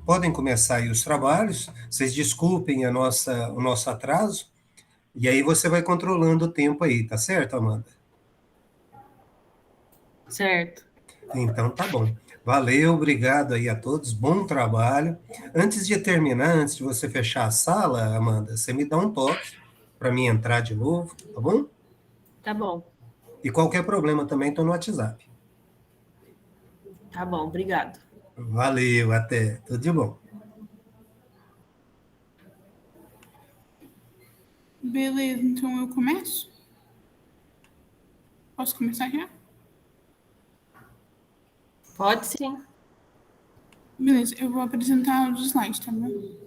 podem começar aí os trabalhos, vocês desculpem o nosso atraso, e aí você vai controlando o tempo aí, tá certo, Amanda? Certo. Então tá bom. Valeu, obrigado aí a todos, bom trabalho. Antes de terminar, antes de você fechar a sala, Amanda, você me dá um toque para mim entrar de novo, tá bom? Tá bom. E qualquer problema também estou no WhatsApp. Tá bom, obrigado. Valeu, até. Tudo de bom. Beleza, então eu começo? Posso começar já? Pode sim. Beleza, eu vou apresentar os slides, tá bom?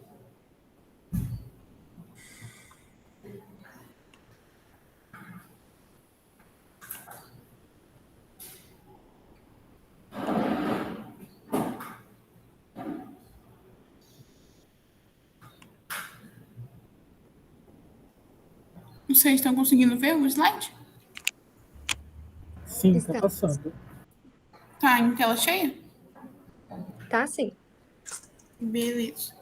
Vocês estão conseguindo ver o slide? Sim, tá passando. Tá em tela cheia? Tá, sim. Beleza.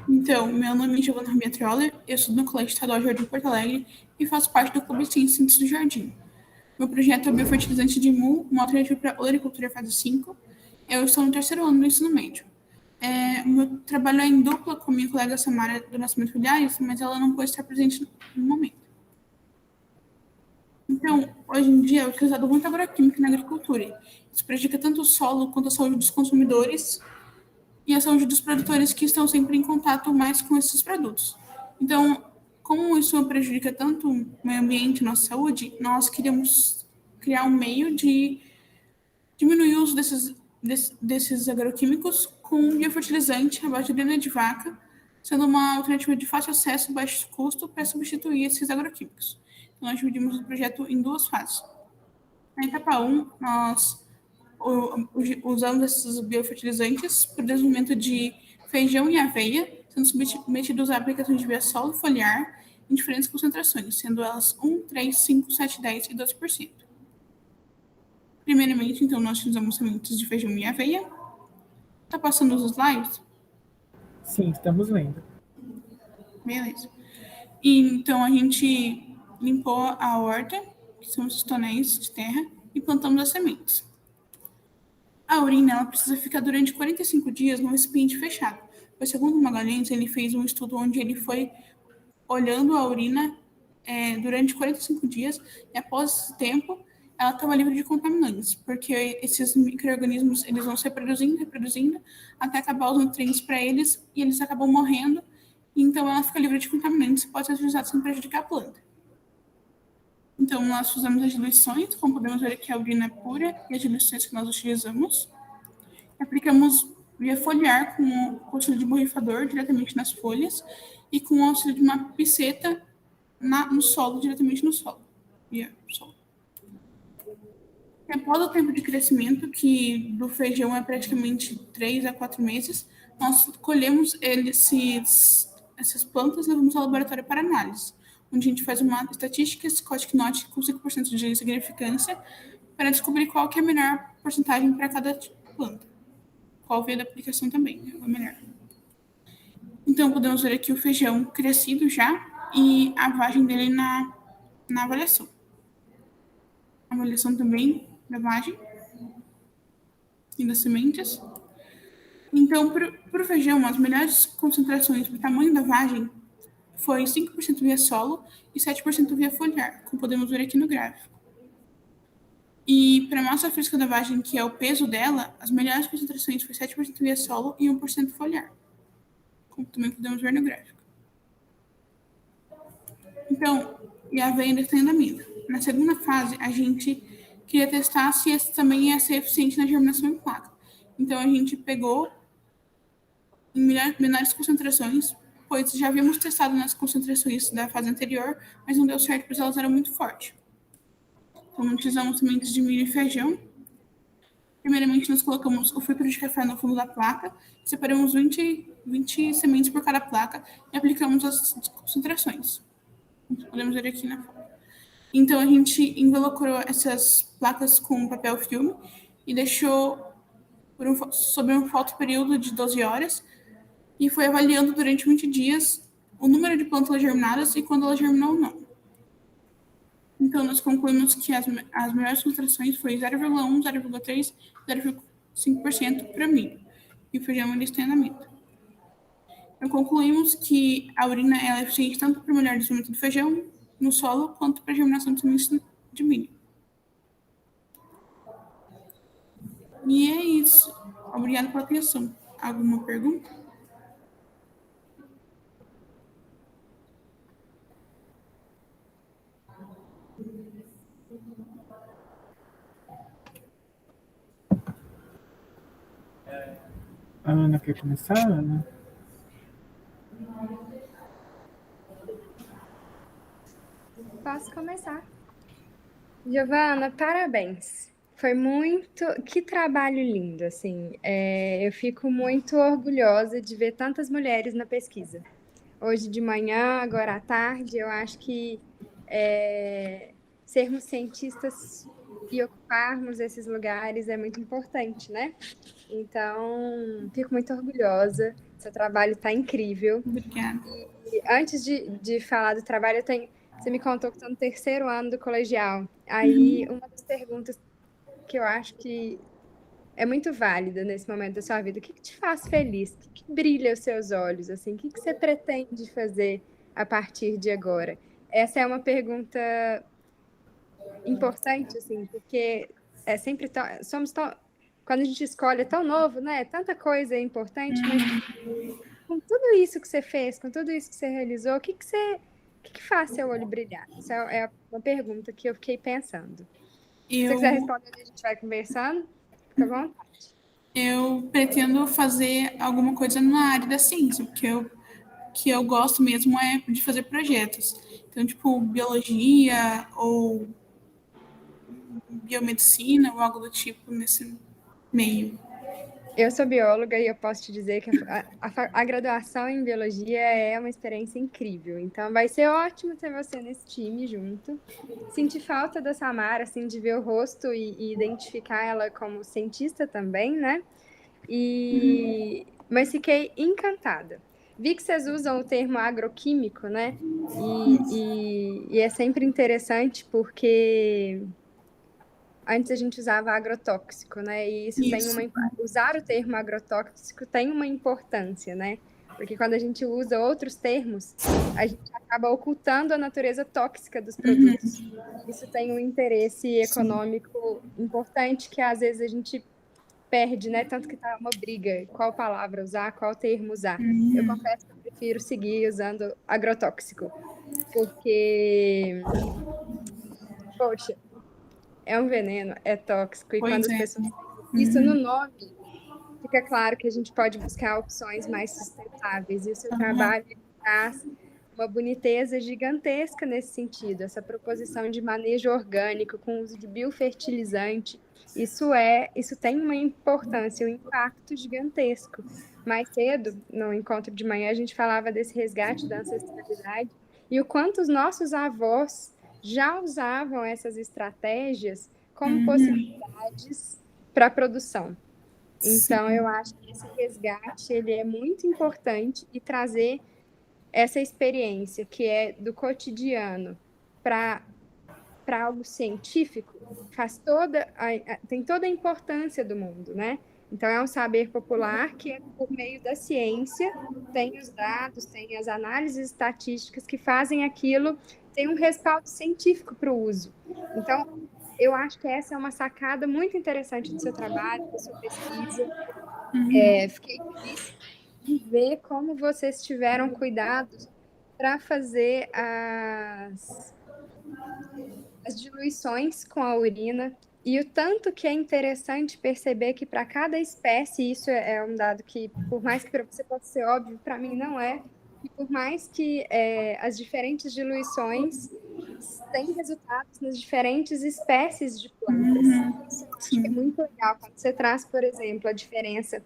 Então, meu nome é Giovanna Biatrola, eu estudo no Colégio Estadual Jardim Porto Alegre e faço parte do Clube Ciências do Jardim. Meu projeto é biofertilizante de mu, uma alternativa para a olericultura fase 5. Eu estou no terceiro ano do ensino médio. O meu trabalho é em dupla com minha colega Samara do Nascimento Filhares, mas ela não pode estar presente no momento. Então, hoje em dia é utilizado muita agroquímica na agricultura. Isso prejudica tanto o solo quanto a saúde dos consumidores e a saúde dos produtores que estão sempre em contato mais com esses produtos. Então, como isso prejudica tanto o meio ambiente e nossa saúde, nós queríamos criar um meio de diminuir o uso desses agroquímicos com um biofertilizante à base de urina de vaca, sendo uma alternativa de fácil acesso e baixo custo para substituir esses agroquímicos. Então, nós dividimos o projeto em duas fases. Na etapa 1, nós usamos esses biofertilizantes para o desenvolvimento de feijão e aveia, sendo submetidos à aplicação de via solo foliar em diferentes concentrações, sendo elas 1, 3, 5, 7, 10 e 12%. Primeiramente, então, nós utilizamos sementes de feijão e aveia. Tá passando os slides? Sim, estamos vendo. Beleza. E, então, a gente limpou a horta, que são os tonéis de terra, e plantamos as sementes. A urina ela precisa ficar durante 45 dias no recipiente fechado. Pois, segundo o Magalhães, ele fez um estudo onde ele foi olhando a urina durante 45 dias, e após esse tempo, ela estava livre de contaminantes, porque esses micro-organismos eles vão se reproduzindo, até acabar os nutrientes para eles, e eles acabam morrendo, e então ela fica livre de contaminantes e pode ser utilizada sem prejudicar a planta. Então, nós fizemos as diluições, como podemos ver aqui a urina é pura, e as diluições que nós utilizamos. Aplicamos via foliar com o auxílio de borrifador diretamente nas folhas e com o auxílio de uma piceta no solo, diretamente no solo. Via solo. E após o tempo de crescimento, que do feijão é praticamente 3 a 4 meses, nós colhemos essas plantas e levamos ao laboratório para análise, onde a gente faz uma estatística Scott-Knott com 5% de significância para descobrir qual que é a melhor porcentagem para cada planta. Qual via da aplicação também é melhor. Então, podemos ver aqui o feijão crescido já e a vagem dele na avaliação. A avaliação também da vagem e das sementes. Então, para o feijão, as melhores concentrações para o tamanho da vagem foi 5% via solo e 7% via foliar, como podemos ver aqui no gráfico. E para a massa física da vagem, que é o peso dela, as melhores concentrações foi 7% via solo e 1% foliar, como também podemos ver no gráfico. Então, e a aveia ainda está em andamento. Na segunda fase, a gente queria testar se esse também ia ser eficiente na germinação em placa. Então, a gente pegou em menores concentrações, pois já havíamos testado nas concentrações da fase anterior, mas não deu certo, pois elas eram muito fortes. Então, utilizamos sementes de milho e feijão. Primeiramente, nós colocamos o filtro de café no fundo da placa, separamos 20 sementes por cada placa e aplicamos as concentrações. Podemos ver aqui na foto. Então, a gente envelopou essas placas com papel filme e deixou sobre um fotoperíodo de 12 horas e foi avaliando durante 20 dias o número de plântulas germinadas e quando ela germinou ou não. Então, nós concluímos que as melhores concentrações foi 0,1, 0,3, 0,5% para milho e feijão em treinamento. Então, concluímos que a urina é eficiente tanto para o melhor desenvolvimento do feijão no solo quanto para a germinação de sementes de milho. E é isso. Obrigada pela atenção. Alguma pergunta? A Ana quer começar, Ana? Posso começar. Giovana, parabéns. Foi muito... Que trabalho lindo, assim. Eu fico muito orgulhosa de ver tantas mulheres na pesquisa. Hoje de manhã, agora à tarde, eu acho que sermos cientistas e ocuparmos esses lugares é muito importante, né? Então, fico muito orgulhosa. Seu trabalho está incrível. Obrigada. E antes de falar do trabalho, você me contou que está no 3º ano do colegial. Aí, uma das perguntas que eu acho que é muito válida nesse momento da sua vida, o que te faz feliz? O que brilha os seus olhos? Assim, o que você pretende fazer a partir de agora? Essa é uma pergunta importante, assim, porque quando a gente escolhe é tão novo, né? Tanta coisa é importante, mas com tudo isso que você fez, com tudo isso que você realizou, o que faz seu olho brilhar? Essa é uma pergunta que eu fiquei pensando. Se você quiser responder, a gente vai conversando. Fica bom? Eu pretendo fazer alguma coisa na área da ciência, porque que eu gosto mesmo é de fazer projetos. Então, tipo, biologia ou biomedicina ou algo do tipo nesse meio. Eu sou bióloga e eu posso te dizer que a graduação em biologia é uma experiência incrível. Então, vai ser ótimo ter você nesse time junto. Senti falta da Samara, assim, de ver o rosto e identificar ela como cientista também, né? Mas fiquei encantada. Vi que vocês usam o termo agroquímico, né? E é sempre interessante porque antes a gente usava agrotóxico, né? E usar o termo agrotóxico tem uma importância, né? Porque quando a gente usa outros termos, a gente acaba ocultando a natureza tóxica dos produtos. Isso tem um interesse econômico importante que às vezes a gente perde, né? Tanto que tá uma briga, qual palavra usar, qual termo usar. Eu confesso que eu prefiro seguir usando agrotóxico, porque, poxa, é um veneno, é tóxico, e quando as pessoas têm isso no nome, fica claro que a gente pode buscar opções mais sustentáveis, e o seu trabalho traz uma boniteza gigantesca nesse sentido, essa proposição de manejo orgânico com uso de biofertilizante, isso tem uma importância, um impacto gigantesco. Mais cedo, no encontro de manhã, a gente falava desse resgate da ancestralidade e o quanto os nossos avós já usavam essas estratégias como possibilidades para a produção. Então, eu acho que esse resgate ele é muito importante e trazer essa experiência que é do cotidiano para algo científico tem toda a importância do mundo, né? Então, é um saber popular que é por meio da ciência, tem os dados, tem as análises estatísticas que fazem aquilo, tem um respaldo científico para o uso. Então, eu acho que essa é uma sacada muito interessante do seu trabalho, da sua pesquisa. Fiquei feliz de ver como vocês tiveram cuidado para fazer as diluições com a urina e o tanto que é interessante perceber que para cada espécie, isso é um dado que, por mais que para você possa ser óbvio, para mim não é, e por mais que as diferentes diluições têm resultados nas diferentes espécies de plantas. Isso eu acho que é muito legal, quando você traz, por exemplo, a diferença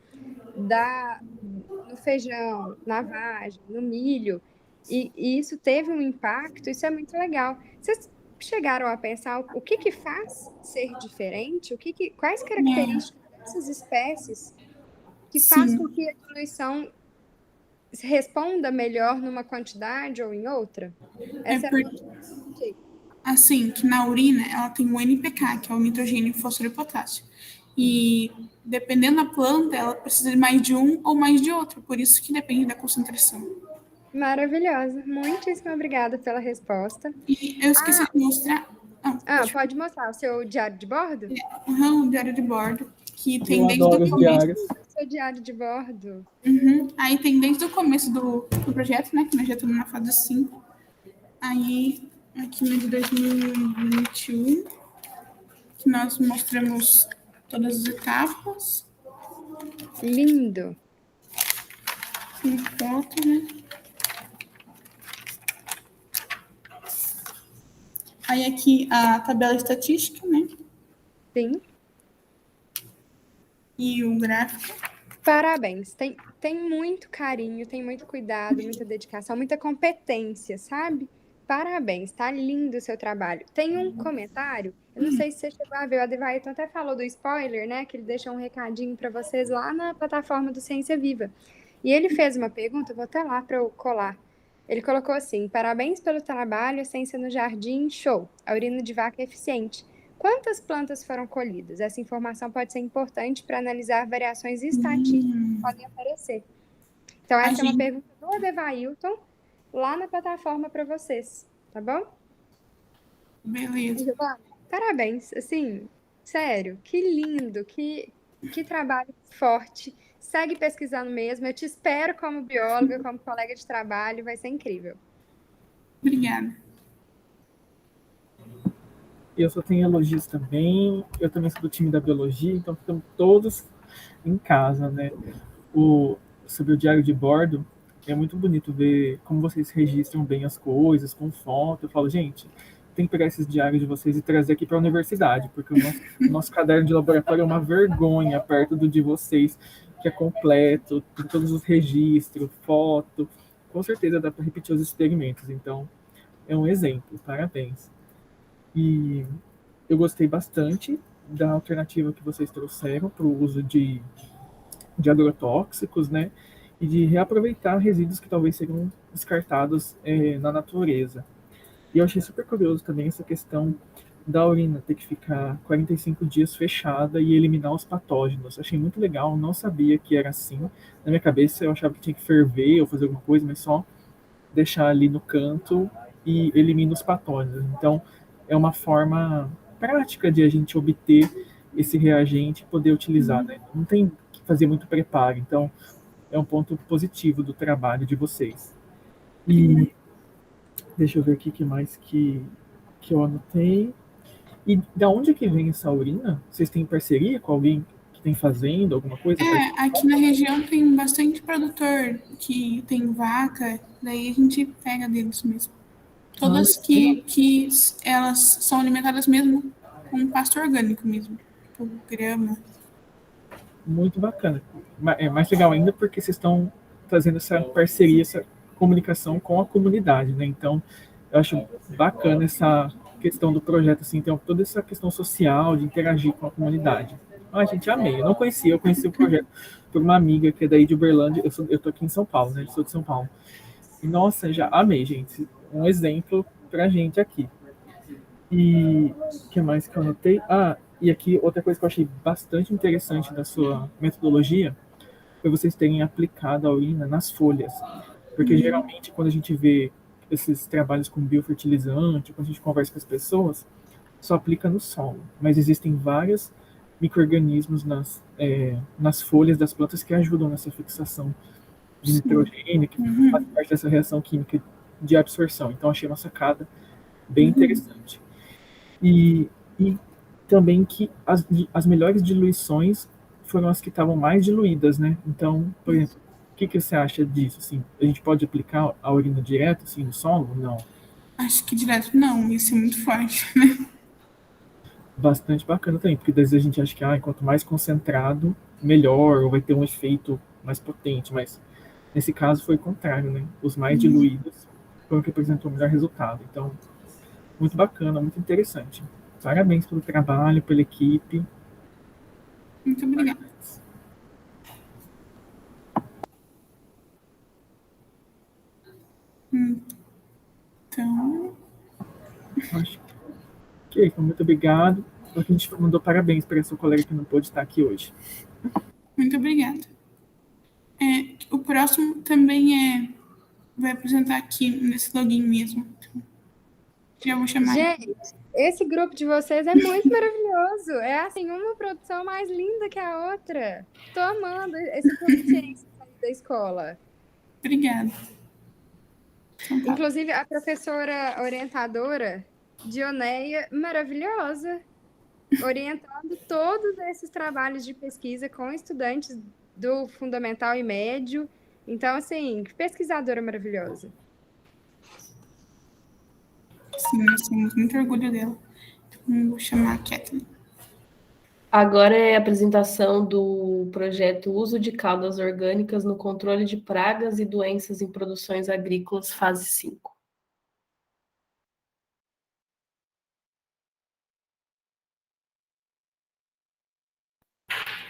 no feijão, na vagem, no milho, e isso teve um impacto, isso é muito legal. Vocês chegaram a pensar o que faz ser diferente? Quais características diversas espécies que faz Sim. com que a diluição responda melhor numa quantidade ou em outra? Essa por- é a Assim, que na urina ela tem o NPK, que é o nitrogênio, fósforo e potássio. E dependendo da planta, ela precisa de mais de um ou mais de outro, por isso que depende da concentração. maravilhosa. Muitíssimo obrigada pela resposta. E eu esqueci de mostrar. Pode mostrar o seu diário de bordo? O diário de bordo, que tem Eu desde adoro o os começo. diários. Seu diário de bordo. Aí tem desde o começo do projeto, né? Que nós já estamos na fase 5. Aí, aqui no de 2021, que nós mostramos todas as etapas. Lindo. Tem foto, né? Aí aqui a tabela estatística, né? Sim. E o gráfico. Parabéns. Tem muito carinho, tem muito cuidado, muita dedicação, muita competência, sabe? Parabéns, tá lindo o seu trabalho. Tem um comentário, eu não sei se você chegou a ver, o Adevailton até falou do spoiler, né? Que ele deixou um recadinho para vocês lá na plataforma do Ciência Viva. E ele fez uma pergunta, vou até lá para eu colar. Ele colocou assim: parabéns pelo trabalho, a ciência no jardim, show. A urina de vaca é eficiente. Quantas plantas foram colhidas? Essa informação pode ser importante para analisar variações estatísticas que podem aparecer. Então, essa é uma pergunta do Adevailton lá na plataforma para vocês, tá bom? Beleza. Giovana, parabéns, assim, sério, que lindo, que trabalho forte. Segue pesquisando mesmo. Eu te espero como bióloga, como colega de trabalho, vai ser incrível. Obrigada. Eu só tenho elogios também. Eu também sou do time da biologia, então ficamos todos em casa, né? Sobre o diário de bordo, é muito bonito ver como vocês registram bem as coisas, com foto. Eu falo, gente, tem que pegar esses diários de vocês e trazer aqui para a universidade, porque o nosso caderno de laboratório é uma vergonha perto do de vocês, que é completo, tem todos os registros, foto. Com certeza dá para repetir os experimentos. Então, é um exemplo. Parabéns. E eu gostei bastante da alternativa que vocês trouxeram para o uso de agrotóxicos, né? E de reaproveitar resíduos que talvez seriam descartados na natureza. E eu achei super curioso também essa questão da urina ter que ficar 45 dias fechada e eliminar os patógenos. Achei muito legal, não sabia que era assim. Na minha cabeça eu achava que tinha que ferver ou fazer alguma coisa, mas só deixar ali no canto e elimina os patógenos. Então, é uma forma prática de a gente obter esse reagente e poder utilizar, né? Não tem que fazer muito preparo, então é um ponto positivo do trabalho de vocês. E deixa eu ver aqui o que mais que eu anotei. E da onde que vem essa urina? Vocês têm parceria com alguém que tem fazenda, alguma coisa? Aqui na região tem bastante produtor que tem vaca, daí a gente pega deles mesmo. Todas que elas são alimentadas mesmo com pasto orgânico mesmo, tipo grama. Muito bacana. É mais legal ainda porque vocês estão fazendo essa parceria, essa comunicação com a comunidade, né? Então, eu acho bacana essa questão do projeto, assim, então toda essa questão social, de interagir com a comunidade. Ai, gente, amei. Eu conheci o projeto por uma amiga que é daí de Uberlândia. Eu tô aqui em São Paulo, né? Eu sou de São Paulo. E, nossa, já amei, gente. Um exemplo pra gente aqui. E o que mais que eu anotei? E aqui outra coisa que eu achei bastante interessante da sua metodologia foi vocês terem aplicado a urina nas folhas. Porque geralmente quando a gente vê esses trabalhos com biofertilizante, quando a gente conversa com as pessoas, só aplica no solo. Mas existem vários micro-organismos nas folhas das plantas que ajudam nessa fixação de nitrogênio, que faz parte dessa reação química de absorção. Então achei uma sacada bem interessante. E também que as melhores diluições foram as que estavam mais diluídas, né? Então, por exemplo, o que você acha disso? Assim, a gente pode aplicar a urina direto assim, no solo? Não. Acho que direto não, isso é muito forte, né? Bastante bacana também, porque às vezes a gente acha que quanto mais concentrado, melhor, ou vai ter um efeito mais potente, mas nesse caso foi o contrário, né? Os mais diluídos foram o que apresentou o melhor resultado. Então, muito bacana, muito interessante. Parabéns pelo trabalho, pela equipe. Muito obrigada. Então, Acho que muito obrigado. A gente mandou parabéns para essa colega que não pôde estar aqui hoje. muito obrigada. O próximo também vai apresentar aqui nesse login mesmo. Então, já vou chamar. Gente, esse grupo de vocês é muito maravilhoso. É assim, uma produção mais linda que a outra. Tô amando esse clube de ciências da escola. Obrigada. Então, tá. Inclusive, a professora orientadora, Dioneia, maravilhosa, orientando todos esses trabalhos de pesquisa com estudantes do fundamental e médio. Então, assim, pesquisadora maravilhosa. Sim, nós temos muito orgulho dela. Então, vou chamar a Kathleen. Agora é a apresentação do projeto Uso de Caldas Orgânicas no Controle de Pragas e Doenças em Produções Agrícolas, fase 5.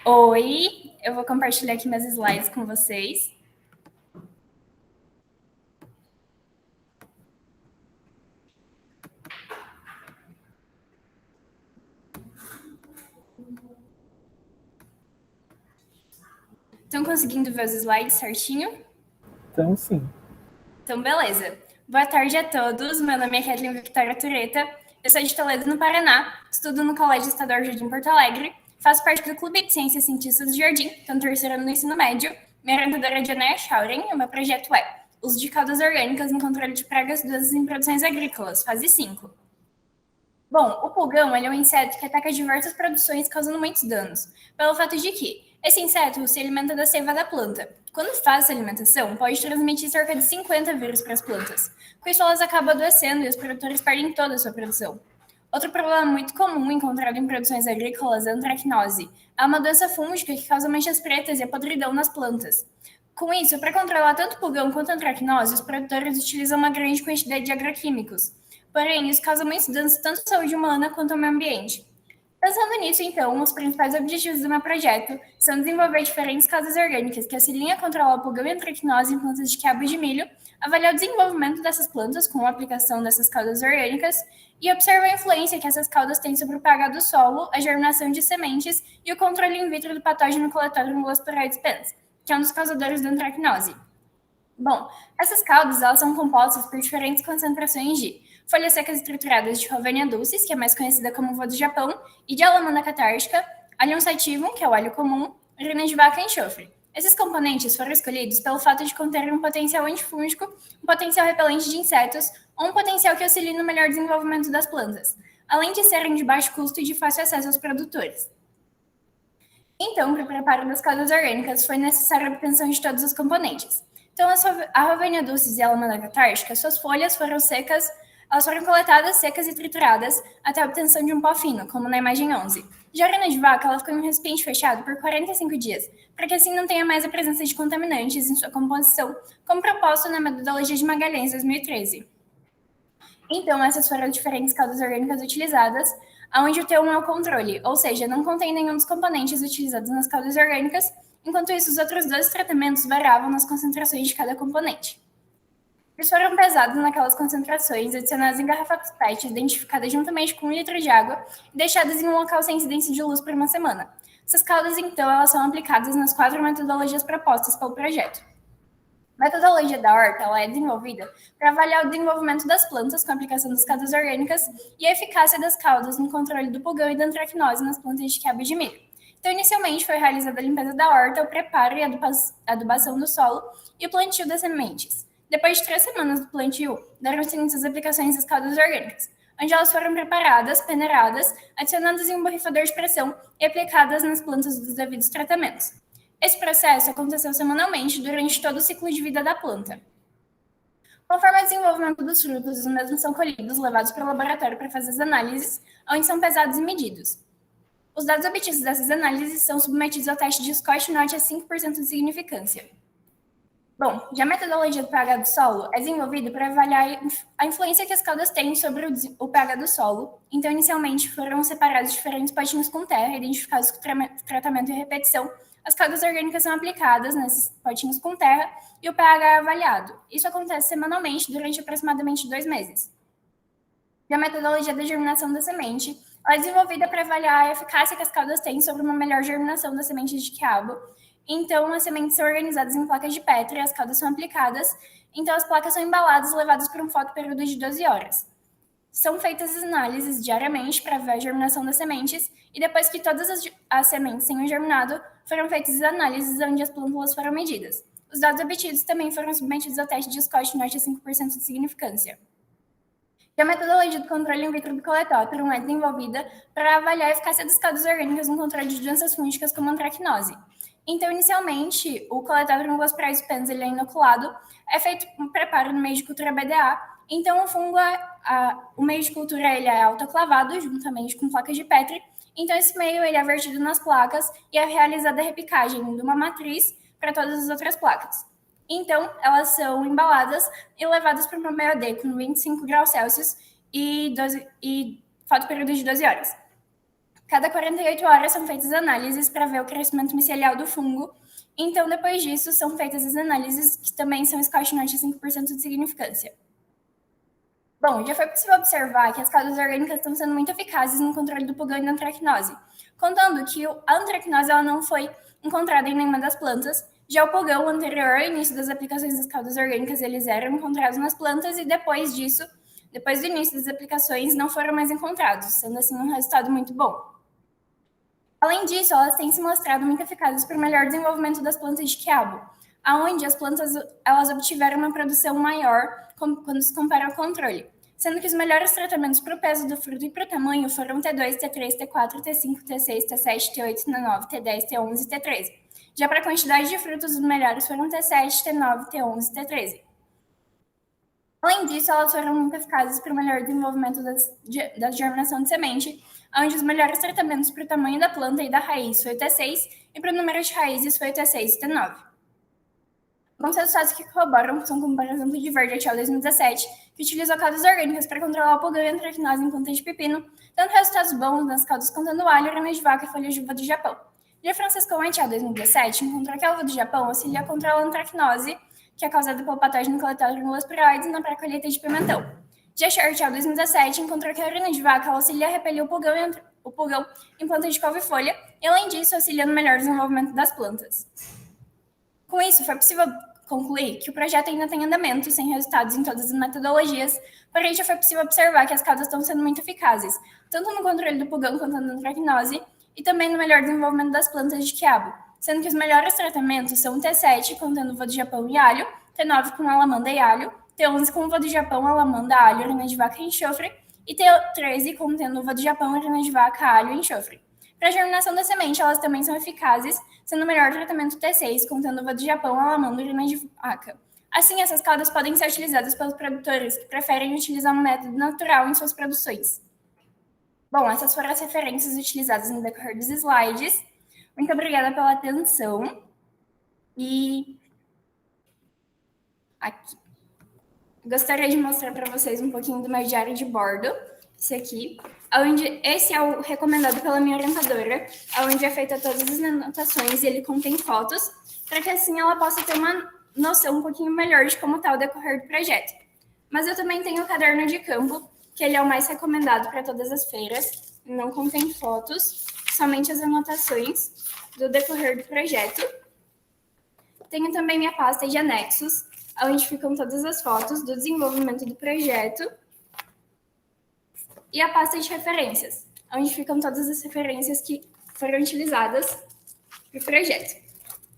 Oi, eu vou compartilhar aqui meus slides com vocês. Estão conseguindo ver os slides certinho? Então, sim. Então, beleza. Boa tarde a todos. Meu nome é Kathleen Victoria Tureta. Eu sou de Toledo, no Paraná. Estudo no Colégio Estadual Jardim Porto Alegre. Faço parte do Clube de Ciências Cientistas do Jardim. Estou no terceiro ano do ensino médio. Minha orientadora é Dioneia Schauren e o meu projeto é Uso de Caldas Orgânicas no Controle de Pragas e Doenças em Produções Agrícolas, fase 5. Bom, o pulgão ele é um inseto que ataca diversas produções, causando muitos danos, pelo fato de que esse inseto se alimenta da seiva da planta. Quando faz essa alimentação, pode transmitir cerca de 50 vírus para as plantas. Com isso, elas acabam adoecendo e os produtores perdem toda a sua produção. Outro problema muito comum encontrado em produções agrícolas é a antracnose. É uma doença fúngica que causa manchas pretas e a podridão nas plantas. Com isso, para controlar tanto o pulgão quanto a antracnose, os produtores utilizam uma grande quantidade de agroquímicos. Porém, isso causa muitos danos tanto à saúde humana quanto ao meio ambiente. Pensando nisso, então, os principais objetivos do meu projeto são desenvolver diferentes caldas orgânicas que auxiliem a controlar o pulgão e a antracnose em plantas de quiabo de milho, avaliar o desenvolvimento dessas plantas com a aplicação dessas caldas orgânicas e observar a influência que essas caldas têm sobre o pH do solo, a germinação de sementes e o controle in vitro do patógeno Coletorium spens, que é um dos causadores da antracnose. Bom, essas caldas elas são compostas por diferentes concentrações de folhas secas e trituradas de Rovenia dulcis, que é mais conhecida como uva do Japão, e de Alamanda catártica, allium sativum, que é o alho comum, urina de vaca e enxofre. Esses componentes foram escolhidos pelo fato de conterem um potencial antifúngico, um potencial repelente de insetos ou um potencial que auxilie no melhor desenvolvimento das plantas, além de serem de baixo custo e de fácil acesso aos produtores. Então, para o preparo das caldas orgânicas, foi necessária a obtenção de todos os componentes. Então, a Rovenia dulcis e a Alamanda catártica, suas folhas foram secas. Elas foram coletadas, secas e trituradas até a obtenção de um pó fino, como na imagem 11. Já a urina de vaca ela ficou em um recipiente fechado por 45 dias, para que assim não tenha mais a presença de contaminantes em sua composição, como proposto na metodologia de Magalhães 2013. Então, essas foram as diferentes caldas orgânicas utilizadas, onde o T1 é o controle, ou seja, não contém nenhum dos componentes utilizados nas caldas orgânicas, enquanto isso os outros dois tratamentos variavam nas concentrações de cada componente. Eles foram pesados naquelas concentrações, adicionadas em garrafas PET, identificadas juntamente com 1 litro de água e deixadas em um local sem incidência de luz por uma semana. Essas caldas, então, elas são aplicadas nas 4 metodologias propostas pelo projeto. A metodologia da horta ela é desenvolvida para avaliar o desenvolvimento das plantas com a aplicação das caldas orgânicas e a eficácia das caldas no controle do pulgão e da antracnose nas plantas de quiabo de milho. Então, inicialmente, foi realizada a limpeza da horta, o preparo e a adubação do solo e o plantio das sementes. Depois de 3 semanas do plantio, deram-se início às aplicações das caldas orgânicas, onde elas foram preparadas, peneiradas, adicionadas em um borrifador de pressão e aplicadas nas plantas dos devidos tratamentos. Esse processo aconteceu semanalmente durante todo o ciclo de vida da planta. Conforme o desenvolvimento dos frutos, os mesmos são colhidos, levados para o laboratório para fazer as análises, onde são pesados e medidos. Os dados obtidos dessas análises são submetidos ao teste de Scott-Knott a 5% de significância. Bom, já a metodologia do pH do solo é desenvolvida para avaliar a influência que as caudas têm sobre o pH do solo. Então, inicialmente, foram separados diferentes potinhos com terra, identificados com tratamento e repetição. As caudas orgânicas são aplicadas nesses potinhos com terra e o pH é avaliado. Isso acontece semanalmente durante aproximadamente 2 meses. Já a metodologia da germinação da semente é desenvolvida para avaliar a eficácia que as caudas têm sobre uma melhor germinação das sementes de quiabo. Então, as sementes são organizadas em placas de Petri, as caudas são aplicadas, então as placas são embaladas e levadas por um fotoperíodo de 12 horas. São feitas as análises diariamente para ver a germinação das sementes, e depois que todas as sementes tenham germinado, foram feitas as análises onde as plântulas foram medidas. Os dados obtidos também foram submetidos ao teste de Scott Norte a 5% de significância. Já a metodologia do controle in vitro do coletóptero é desenvolvida para avaliar a eficácia das caudas orgânicas no controle de doenças fúngicas como a antracnose. Então, inicialmente, o coletóptero no Glossopteris pens ele é inoculado, é feito um preparo no meio de cultura BDA, então o fungo, o meio de cultura ele é autoclavado juntamente com placas de Petri, então esse meio ele é vertido nas placas e é realizada a repicagem de uma matriz para todas as outras placas. Então, elas são embaladas e levadas para uma BOD com 25 graus Celsius e fotoperíodo de 12 horas. Cada 48 horas são feitas análises para ver o crescimento micelial do fungo. Então, depois disso, são feitas as análises que também são Scott Norte a 5% de significância. Bom, já foi possível observar que as caudas orgânicas estão sendo muito eficazes no controle do pulgão e da antracnose, contando que a antracnose ela não foi encontrada em nenhuma das plantas. Já o pulgão, anterior ao início das aplicações das caudas orgânicas, eles eram encontrados nas plantas e depois disso, depois do início das aplicações, não foram mais encontrados, sendo assim um resultado muito bom. Além disso, elas têm se mostrado muito eficazes para o melhor desenvolvimento das plantas de quiabo, onde as plantas elas obtiveram uma produção maior quando se compara ao controle, sendo que os melhores tratamentos para o peso do fruto e para o tamanho foram T2, T3, T4, T5, T6, T7, T8, T9, T10, T11 e T13. Já para a quantidade de frutos, os melhores foram T7, T9, T11 e T13. Além disso, elas foram muito eficazes para o melhor desenvolvimento da germinação de semente, onde os melhores tratamentos para o tamanho da planta e da raiz foi o T6 e para o número de raízes foi o T6 e T9. Alguns resultados que corroboram são como, por exemplo, de Verde et al. 2017, que utilizou caudas orgânicas para controlar o pulgão e a antracnose em plantas de pepino, dando resultados bons nas caudas contendo alho, arena de vaca e folhas de uva do Japão. Já Francisco et al. 2017 encontrou que a uva do Japão auxilia a controlar a antracnose, que é causada pelo patógeno Coletóptero spiroides na pré-colheita de pimentão. Já Sher et al. 2017 encontrou que a urina de vaca auxilia a repelir o pulgão em plantas de couve-folha e, além disso, auxilia no melhor desenvolvimento das plantas. Com isso, foi possível concluir que o projeto ainda tem andamento, sem resultados em todas as metodologias, porém já foi possível observar que as caudas estão sendo muito eficazes, tanto no controle do pulgão quanto na antracnose, e também no melhor desenvolvimento das plantas de quiabo, sendo que os melhores tratamentos são o T7, contendo uva do Japão e alho, T9 com alamanda e alho, T11 com uva do Japão, alamanda, alho, urina de vaca e enxofre, e T13 contendo uva do Japão, urina de vaca, alho e enxofre. Para a germinação da semente, elas também são eficazes, sendo o melhor tratamento T6, contendo uva do Japão, alamanda e urina de vaca. Assim, essas caudas podem ser utilizadas pelos produtores que preferem utilizar um método natural em suas produções. Bom, essas foram as referências utilizadas no decorrer dos slides. Muito obrigada pela atenção. E aqui. Gostaria de mostrar para vocês um pouquinho do meu diário de bordo. Esse é o recomendado pela minha orientadora, onde é feita todas as anotações e ele contém fotos, para que assim ela possa ter uma noção um pouquinho melhor de como está o decorrer do projeto. Mas eu também tenho o caderno de campo, que ele é o mais recomendado para todas as feiras, não contém fotos, somente as anotações do decorrer do projeto. Tenho também minha pasta de anexos, onde ficam todas as fotos do desenvolvimento do projeto, e a pasta de referências, onde ficam todas as referências que foram utilizadas para o projeto.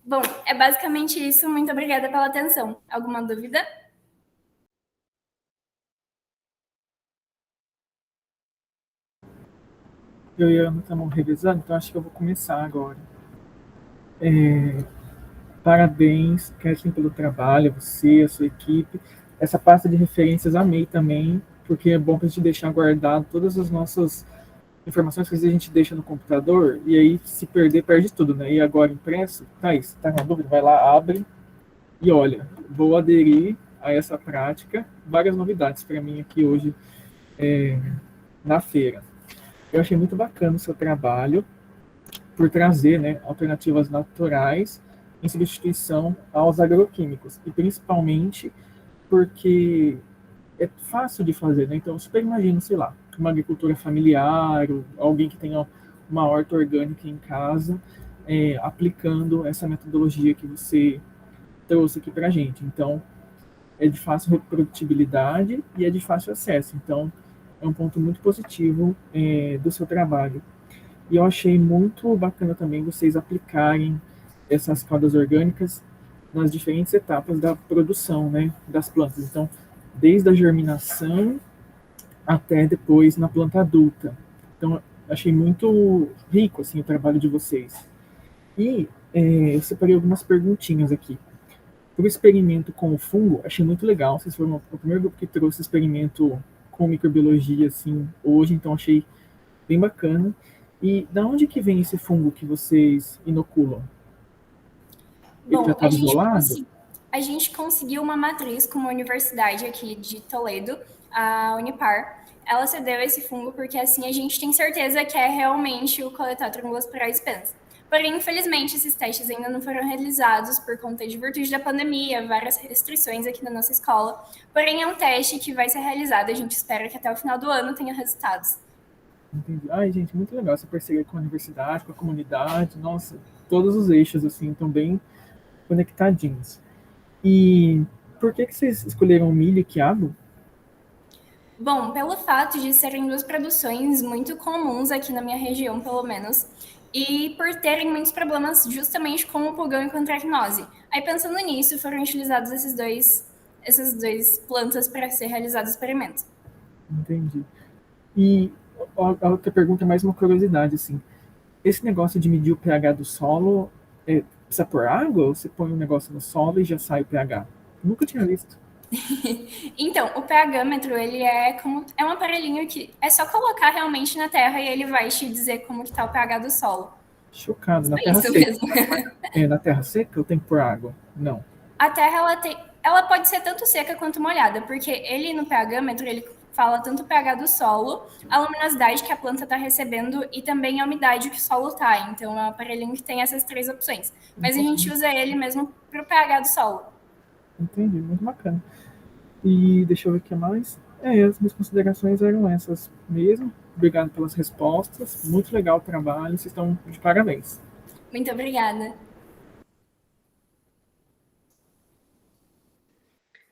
Bom, é basicamente isso. Muito obrigada pela atenção. Alguma dúvida? Eu e a Ana estamos revisando, então acho que eu vou começar agora. Parabéns, Kathleen, pelo trabalho, você, a sua equipe. Essa pasta de referências amei também, porque é bom para a gente deixar guardado todas as nossas informações que às vezes a gente deixa no computador, e aí se perder, perde tudo, né? E agora impresso, tá isso, tá na dúvida? Vai lá, abre e olha. vou aderir a essa prática. Várias novidades para mim aqui hoje na feira. Eu achei muito bacana o seu trabalho por trazer, né, alternativas naturais em substituição aos agroquímicos, e principalmente porque é fácil de fazer, né? Então, eu super imagino, sei lá, uma agricultura familiar, ou alguém que tenha uma horta orgânica em casa, aplicando essa metodologia que você trouxe aqui para a gente. Então, é de fácil reprodutibilidade e é de fácil acesso. Então, é um ponto muito positivo do seu trabalho. E eu achei muito bacana também vocês aplicarem essas caudas orgânicas nas diferentes etapas da produção, né, das plantas. Então, desde a germinação até depois na planta adulta. Então, achei muito rico assim, o trabalho de vocês. E eu separei algumas perguntinhas aqui. Para o experimento com o fungo, achei muito legal. Vocês foram o primeiro grupo que trouxe experimento com microbiologia assim, hoje, então achei bem bacana. E da onde que vem esse fungo que vocês inoculam? Ele já Bom, estava isolado? a gente conseguiu uma matriz com uma universidade aqui de Toledo, a Unipar. Ela cedeu esse fungo porque assim a gente tem certeza que é realmente o Coletótron spens. Porém, infelizmente, esses testes ainda não foram realizados por conta de virtude da pandemia, várias restrições aqui na nossa escola. Porém, é um teste que vai ser realizado. A gente espera que até o final do ano tenha resultados. Entendi. Ai, gente, muito legal essa parceria com a universidade, com a comunidade. Nossa, todos os eixos, assim, estão bem conectadinhos. E por que vocês escolheram milho e quiabo? Bom, pelo fato de serem duas produções muito comuns aqui na minha região, pelo menos, e por terem muitos problemas justamente com o pulgão e com a anthracnose. Aí, pensando nisso, foram utilizados essas duas plantas para ser realizado o experimento. Entendi. E a outra pergunta é mais uma curiosidade, assim. Esse negócio de medir o pH do solo, precisa pôr água ou você põe um negócio no solo e já sai o pH? Nunca tinha visto. Então, o pH-metro, ele é um aparelhinho que é só colocar realmente na terra e ele vai te dizer como que tá o pH do solo. Chocado. Na É terra isso seca. mesmo. Na terra seca eu tenho que pôr água? Não. A terra, ela pode ser tanto seca quanto molhada, porque ele no pH-metro, ele fala tanto o pH do solo, a luminosidade que a planta está recebendo e também a umidade que o solo está. Então, é um aparelhinho que tem essas três opções. Mas a gente usa ele mesmo para o pH do solo. Entendi, muito bacana. E deixa eu ver o que mais. As minhas considerações eram essas mesmo. Obrigado pelas respostas. Muito legal o trabalho. Vocês estão de parabéns. Muito obrigada.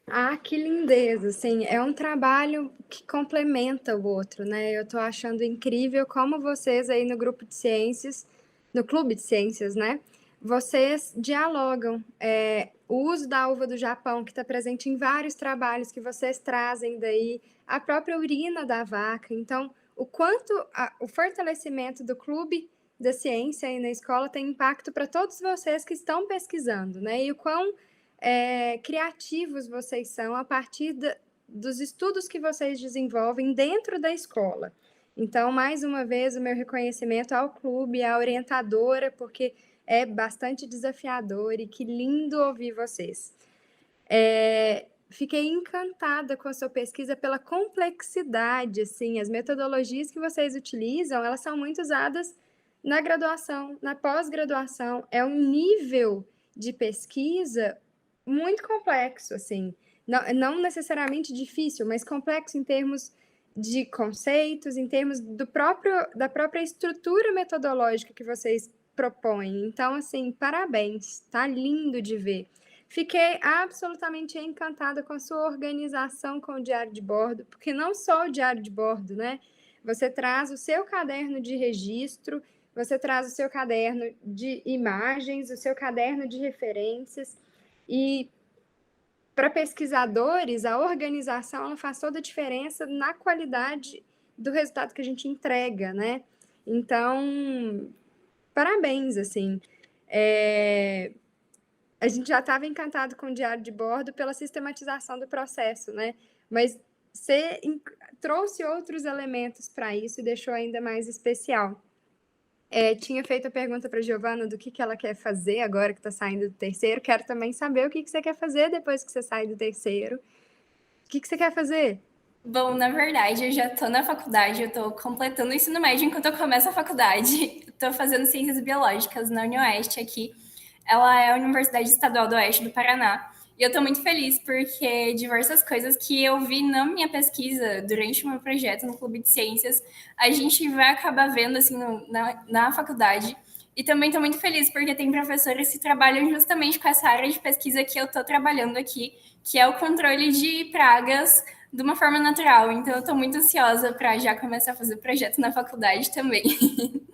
Ah, que lindeza, assim, é um trabalho que complementa o outro, né? Eu tô achando incrível como vocês aí no grupo de ciências, no clube de ciências, né? Vocês dialogam. O uso da uva do Japão, que está presente em vários trabalhos que vocês trazem daí, a própria urina da vaca. Então, o quanto o fortalecimento do clube da ciência aí na escola tem impacto para todos vocês que estão pesquisando, né? E o quão criativos vocês são a partir dos estudos que vocês desenvolvem dentro da escola. Então, mais uma vez, o meu reconhecimento ao clube, à orientadora, porque é bastante desafiador e que lindo ouvir vocês. Fiquei encantada com a sua pesquisa pela complexidade, assim, as metodologias que vocês utilizam, elas são muito usadas na graduação, na pós-graduação, é um nível de pesquisa muito complexo, assim, não necessariamente difícil, mas complexo em termos de conceitos, em termos da própria estrutura metodológica que vocês propõem. Então, assim, parabéns, tá lindo de ver. Fiquei absolutamente encantada com a sua organização com o diário de bordo, porque não só o diário de bordo, né? Você traz o seu caderno de registro, você traz o seu caderno de imagens, o seu caderno de referências. E para pesquisadores, a organização ela faz toda a diferença na qualidade do resultado que a gente entrega, né? Então, parabéns, assim. A gente já estava encantado com o diário de bordo pela sistematização do processo, né? Mas você trouxe outros elementos para isso e deixou ainda mais especial. Tinha feito a pergunta para a Giovana do que ela quer fazer agora que está saindo do terceiro. Quero também saber o que você quer fazer depois que você sai do terceiro. O que você quer fazer? Bom, na verdade, eu já tô na faculdade, eu tô completando o ensino médio enquanto eu começo a faculdade. Tô fazendo Ciências Biológicas na UniOeste aqui. Ela é a Universidade Estadual do Oeste do Paraná. E eu tô muito feliz porque diversas coisas que eu vi na minha pesquisa durante o meu projeto no Clube de Ciências, a gente vai acabar vendo assim na faculdade. E também tô muito feliz porque tem professores que trabalham justamente com essa área de pesquisa que eu tô trabalhando aqui, que é o controle de pragas de uma forma natural. Então, eu estou muito ansiosa para já começar a fazer projeto na faculdade também.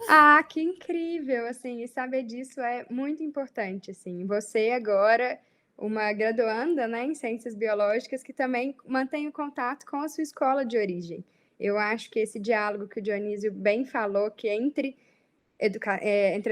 Ah, que incrível, assim, e saber disso é muito importante, assim. Você agora, uma graduanda, né, em Ciências Biológicas, que também mantém o contato com a sua escola de origem. Eu acho que esse diálogo que o Dionísio bem falou, que entre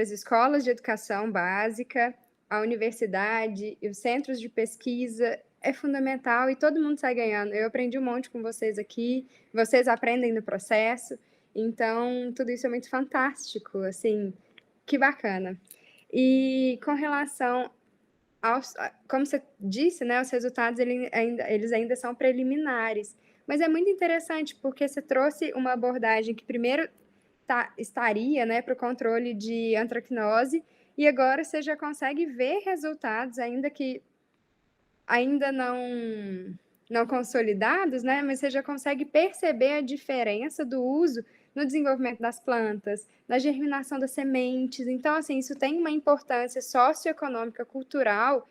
as escolas de educação básica, a universidade e os centros de pesquisa é fundamental e todo mundo sai ganhando. Eu aprendi um monte com vocês aqui, vocês aprendem no processo, então tudo isso é muito fantástico, assim, que bacana. E com relação aos, como você disse, né, os resultados eles ainda são preliminares, mas é muito interessante porque você trouxe uma abordagem que primeiro estaria, né, para o controle de antracnose, e agora você já consegue ver resultados, ainda que ainda não consolidados, né, mas você já consegue perceber a diferença do uso no desenvolvimento das plantas, na germinação das sementes. Então, assim, isso tem uma importância socioeconômica, cultural,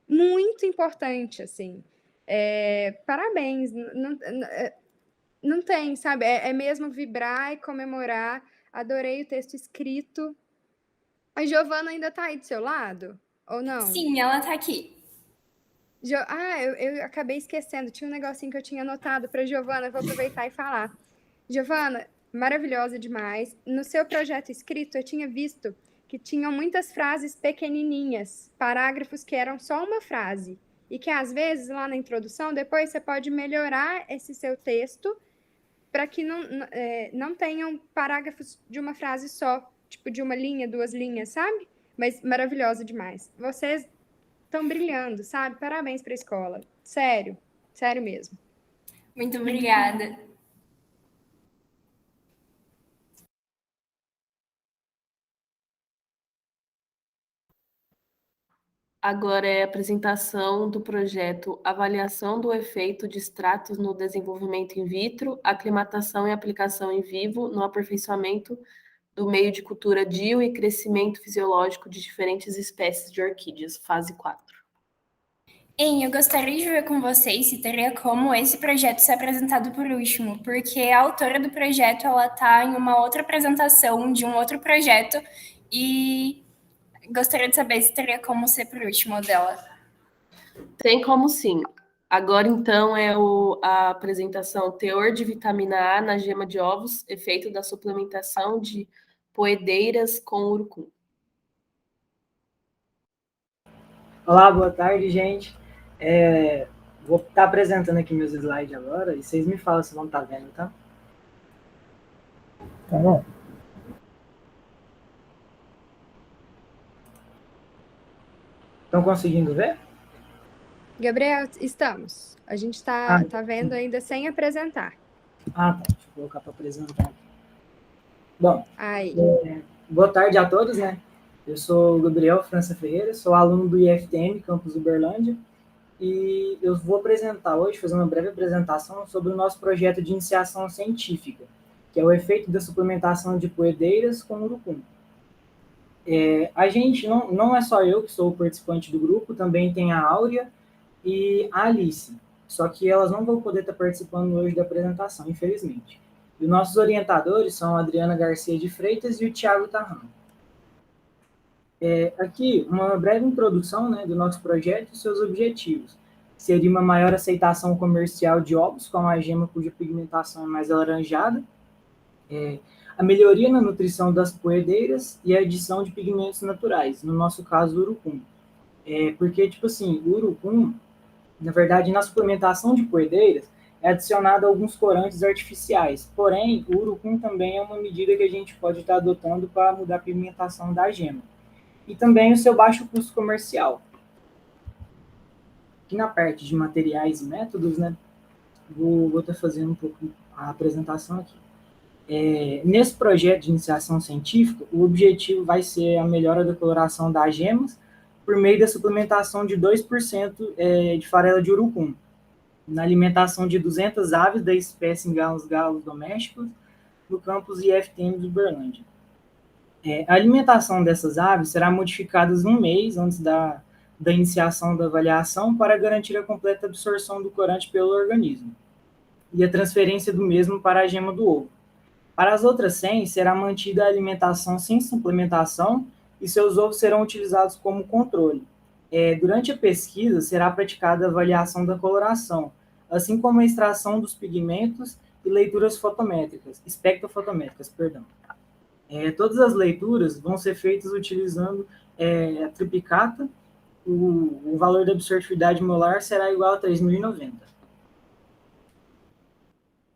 muito importante, assim. Parabéns, não tem, sabe? É mesmo vibrar e comemorar. Adorei o texto escrito. A Giovana ainda tá aí do seu lado? Ou não? Sim, ela tá aqui. Eu acabei esquecendo. Tinha um negocinho que eu tinha anotado para Giovana. Vou aproveitar e falar. Giovana, maravilhosa demais. No seu projeto escrito, eu tinha visto que tinham muitas frases pequenininhas, parágrafos que eram só uma frase. E que, às vezes, lá na introdução, depois você pode melhorar esse seu texto para que não tenham parágrafos de uma frase só, tipo de uma linha, 2 linhas, sabe? Mas maravilhosa demais. Vocês estão brilhando, sabe? Parabéns para a escola. Sério, sério mesmo. Muito obrigada. Agora é a apresentação do projeto Avaliação do efeito de extratos no desenvolvimento in vitro, aclimatação e aplicação em vivo no aperfeiçoamento do meio de cultura DIU e crescimento fisiológico de diferentes espécies de orquídeas, fase 4. Eu gostaria de ver com vocês se teria como esse projeto ser apresentado por último, porque a autora do projeto ela está em uma outra apresentação de um outro projeto e gostaria de saber se teria como ser por último dela. Tem como sim. Agora, então, é a apresentação teor de vitamina A na gema de ovos, efeito da suplementação de poedeiras com urucum. Olá, boa tarde, gente. Vou estar apresentando aqui meus slides agora e vocês me falam se vão estar vendo, tá? Tá bom. Estão conseguindo ver? Gabriel, estamos. A gente tá vendo ainda sem apresentar. Tá. Deixa eu colocar para apresentar. Bom, Aí. Boa tarde a todos, né? Eu sou o Gabriel França Ferreira, sou aluno do IFTM, campus Uberlândia, e eu vou apresentar hoje, fazer uma breve apresentação sobre o nosso projeto de iniciação científica, que é o efeito da suplementação de poedeiras com urucum. A gente, não é só eu que sou o participante do grupo, também tem a Áurea e a Alice, só que elas não vão poder estar participando hoje da apresentação, infelizmente. E os nossos orientadores são a Adriana Garcia de Freitas e o Thiago Tarrão. Aqui, uma breve introdução, né, do nosso projeto e seus objetivos. Seria uma maior aceitação comercial de ovos com a gema cuja pigmentação é mais alaranjada, a melhoria na nutrição das poedeiras e a adição de pigmentos naturais, no nosso caso, o urucum. Porque, tipo assim, o urucum, na verdade, na suplementação de poedeiras, é adicionado alguns corantes artificiais. Porém, o urucum também é uma medida que a gente pode estar adotando para mudar a pigmentação da gema. E também o seu baixo custo comercial. Aqui na parte de materiais e métodos, né, vou estar fazendo um pouco a apresentação aqui. Nesse projeto de iniciação científica, o objetivo vai ser a melhora da coloração das gemas por meio da suplementação de 2% de farelo de urucum, na alimentação de 200 aves da espécie galos domésticos no campus IFTM de Uberlândia. A alimentação dessas aves será modificada um mês antes da iniciação da avaliação para garantir a completa absorção do corante pelo organismo e a transferência do mesmo para a gema do ovo. Para as outras 100, será mantida a alimentação sem suplementação e seus ovos serão utilizados como controle. Durante a pesquisa, será praticada a avaliação da coloração, assim como a extração dos pigmentos e leituras fotométricas, espectrofotométricas, perdão. Todas as leituras vão ser feitas utilizando a triplicata. O valor da absortividade molar será igual a 3.090.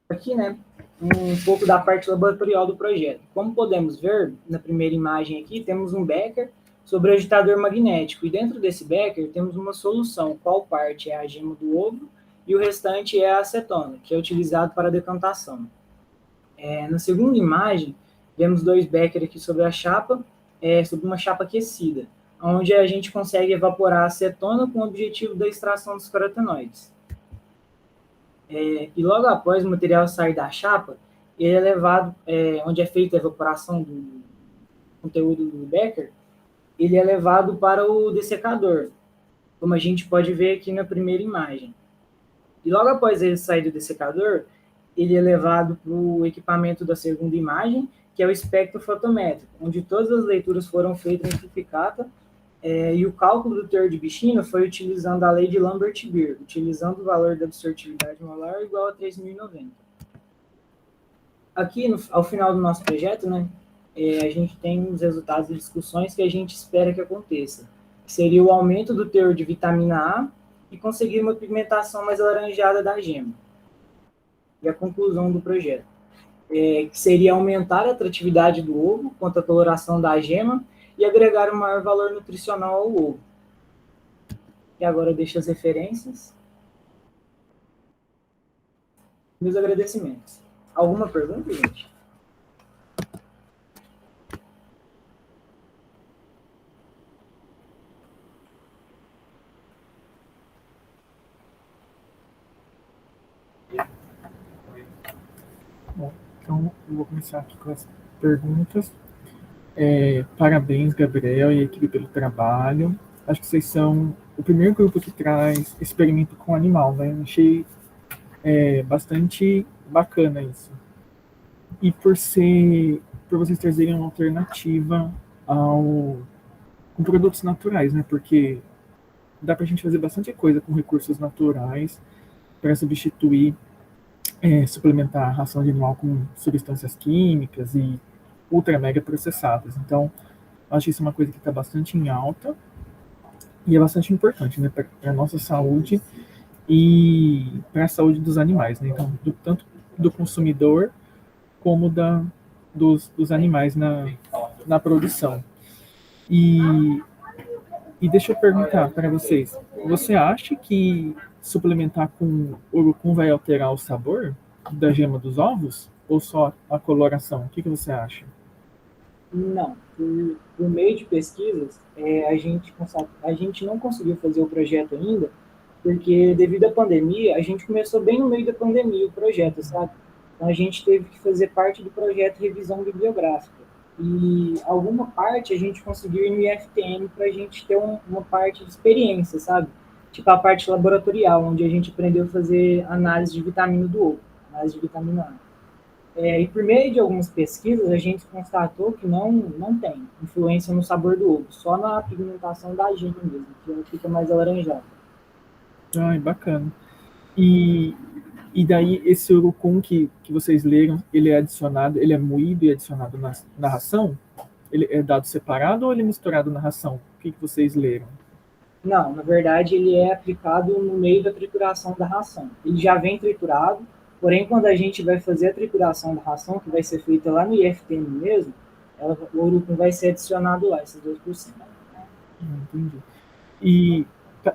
Aqui, né, um pouco da parte laboratorial do projeto. Como podemos ver, na primeira imagem aqui, temos um becker sobre agitador magnético, e dentro desse becker temos uma solução, qual parte é a gema do ovo, e o restante é a acetona, que é utilizado para decantação. Na segunda imagem, vemos 2 beckers aqui sobre a chapa, sobre uma chapa aquecida, onde a gente consegue evaporar a acetona com o objetivo da extração dos carotenoides. E logo após o material sair da chapa, ele é levado, onde é feita a evaporação do conteúdo do becker, ele é levado para o dessecador, como a gente pode ver aqui na primeira imagem. E logo após ele sair do dessecador, ele é levado para o equipamento da segunda imagem, que é o espectrofotométrico, onde todas as leituras foram feitas em triplicata, e o cálculo do teor de bichina foi utilizando a lei de Lambert-Beer, utilizando o valor da absortividade molar igual a 3.090. Aqui, ao final do nosso projeto, né, a gente tem os resultados de discussões que a gente espera que aconteça, que seria o aumento do teor de vitamina A e conseguir uma pigmentação mais alaranjada da gema. E a conclusão do projeto, que seria aumentar a atratividade do ovo quanto à coloração da gema e agregar um maior valor nutricional ao ovo. E agora eu deixo as referências. Meus agradecimentos. Alguma pergunta, gente? Bom, então eu vou começar aqui com as perguntas. Parabéns, Gabriel e a equipe pelo trabalho. Acho que vocês são o primeiro grupo que traz experimento com animal, né? Achei bastante bacana isso. E por vocês trazerem uma alternativa com produtos naturais, né? Porque dá para a gente fazer bastante coisa com recursos naturais para substituir, suplementar a ração de animal com substâncias químicas e ultra mega processadas. Então, acho que isso é uma coisa que está bastante em alta e é bastante importante, né, para a nossa saúde e para a saúde dos animais, né? Então, tanto do consumidor como dos animais na produção. E deixa eu perguntar para vocês, você acha que suplementar com urucum vai alterar o sabor da gema dos ovos? Ou só a coloração? O que você acha? Não. Por meio de pesquisas, a gente não conseguiu fazer o projeto ainda, porque devido à pandemia, a gente começou bem no meio da pandemia o projeto, sabe? Então a gente teve que fazer parte do projeto revisão bibliográfica. E alguma parte a gente conseguiu ir no IFTM para a gente ter uma parte de experiência, sabe? Tipo a parte laboratorial, onde a gente aprendeu a fazer análise de vitamina do ovo, análise de vitamina A. E por meio de algumas pesquisas, a gente constatou que não tem influência no sabor do ovo, só na pigmentação da gema mesmo, que ela fica mais alaranjada. Ai, bacana. E daí esse urucum que vocês leram, ele é adicionado, ele é moído e adicionado na ração? Ele é dado separado ou ele é misturado na ração? O que vocês leram? Não, na verdade ele é aplicado no meio da trituração da ração. Ele já vem triturado, porém quando a gente vai fazer a trituração da ração, que vai ser feita lá no IFTM mesmo, o urupum vai ser adicionado lá, esses 2%. Entendi. E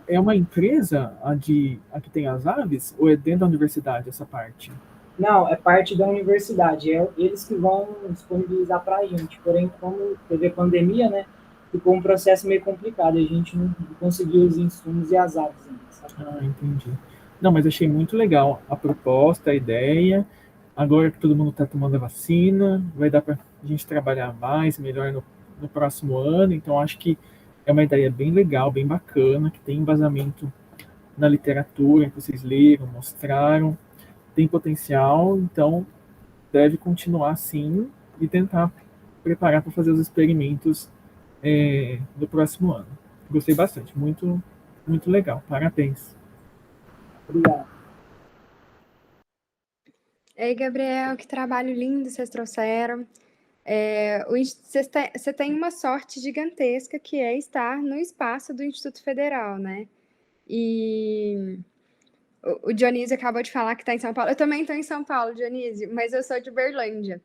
é uma empresa a que tem as aves ou é dentro da universidade essa parte? Não, é parte da universidade, é eles que vão disponibilizar para a gente. Porém, como teve a pandemia, né, ficou um processo meio complicado, a gente não conseguiu os insumos e as aves ainda, sabe? Ah, entendi. Não, mas achei muito legal a proposta, a ideia. Agora que todo mundo está tomando a vacina, vai dar para a gente trabalhar mais, melhor no próximo ano. Então, acho que é uma ideia bem legal, bem bacana, que tem embasamento na literatura que vocês leram, mostraram, tem potencial, então deve continuar assim e tentar preparar para fazer os experimentos no próximo ano. Gostei bastante, muito, muito legal. Parabéns. Obrigado. Ei, Gabriel, que trabalho lindo vocês trouxeram. Você tem uma sorte gigantesca que é estar no espaço do Instituto Federal, né? E o Dionísio acabou de falar que está em São Paulo. Eu também estou em São Paulo, Dionísio, mas eu sou de Uberlândia.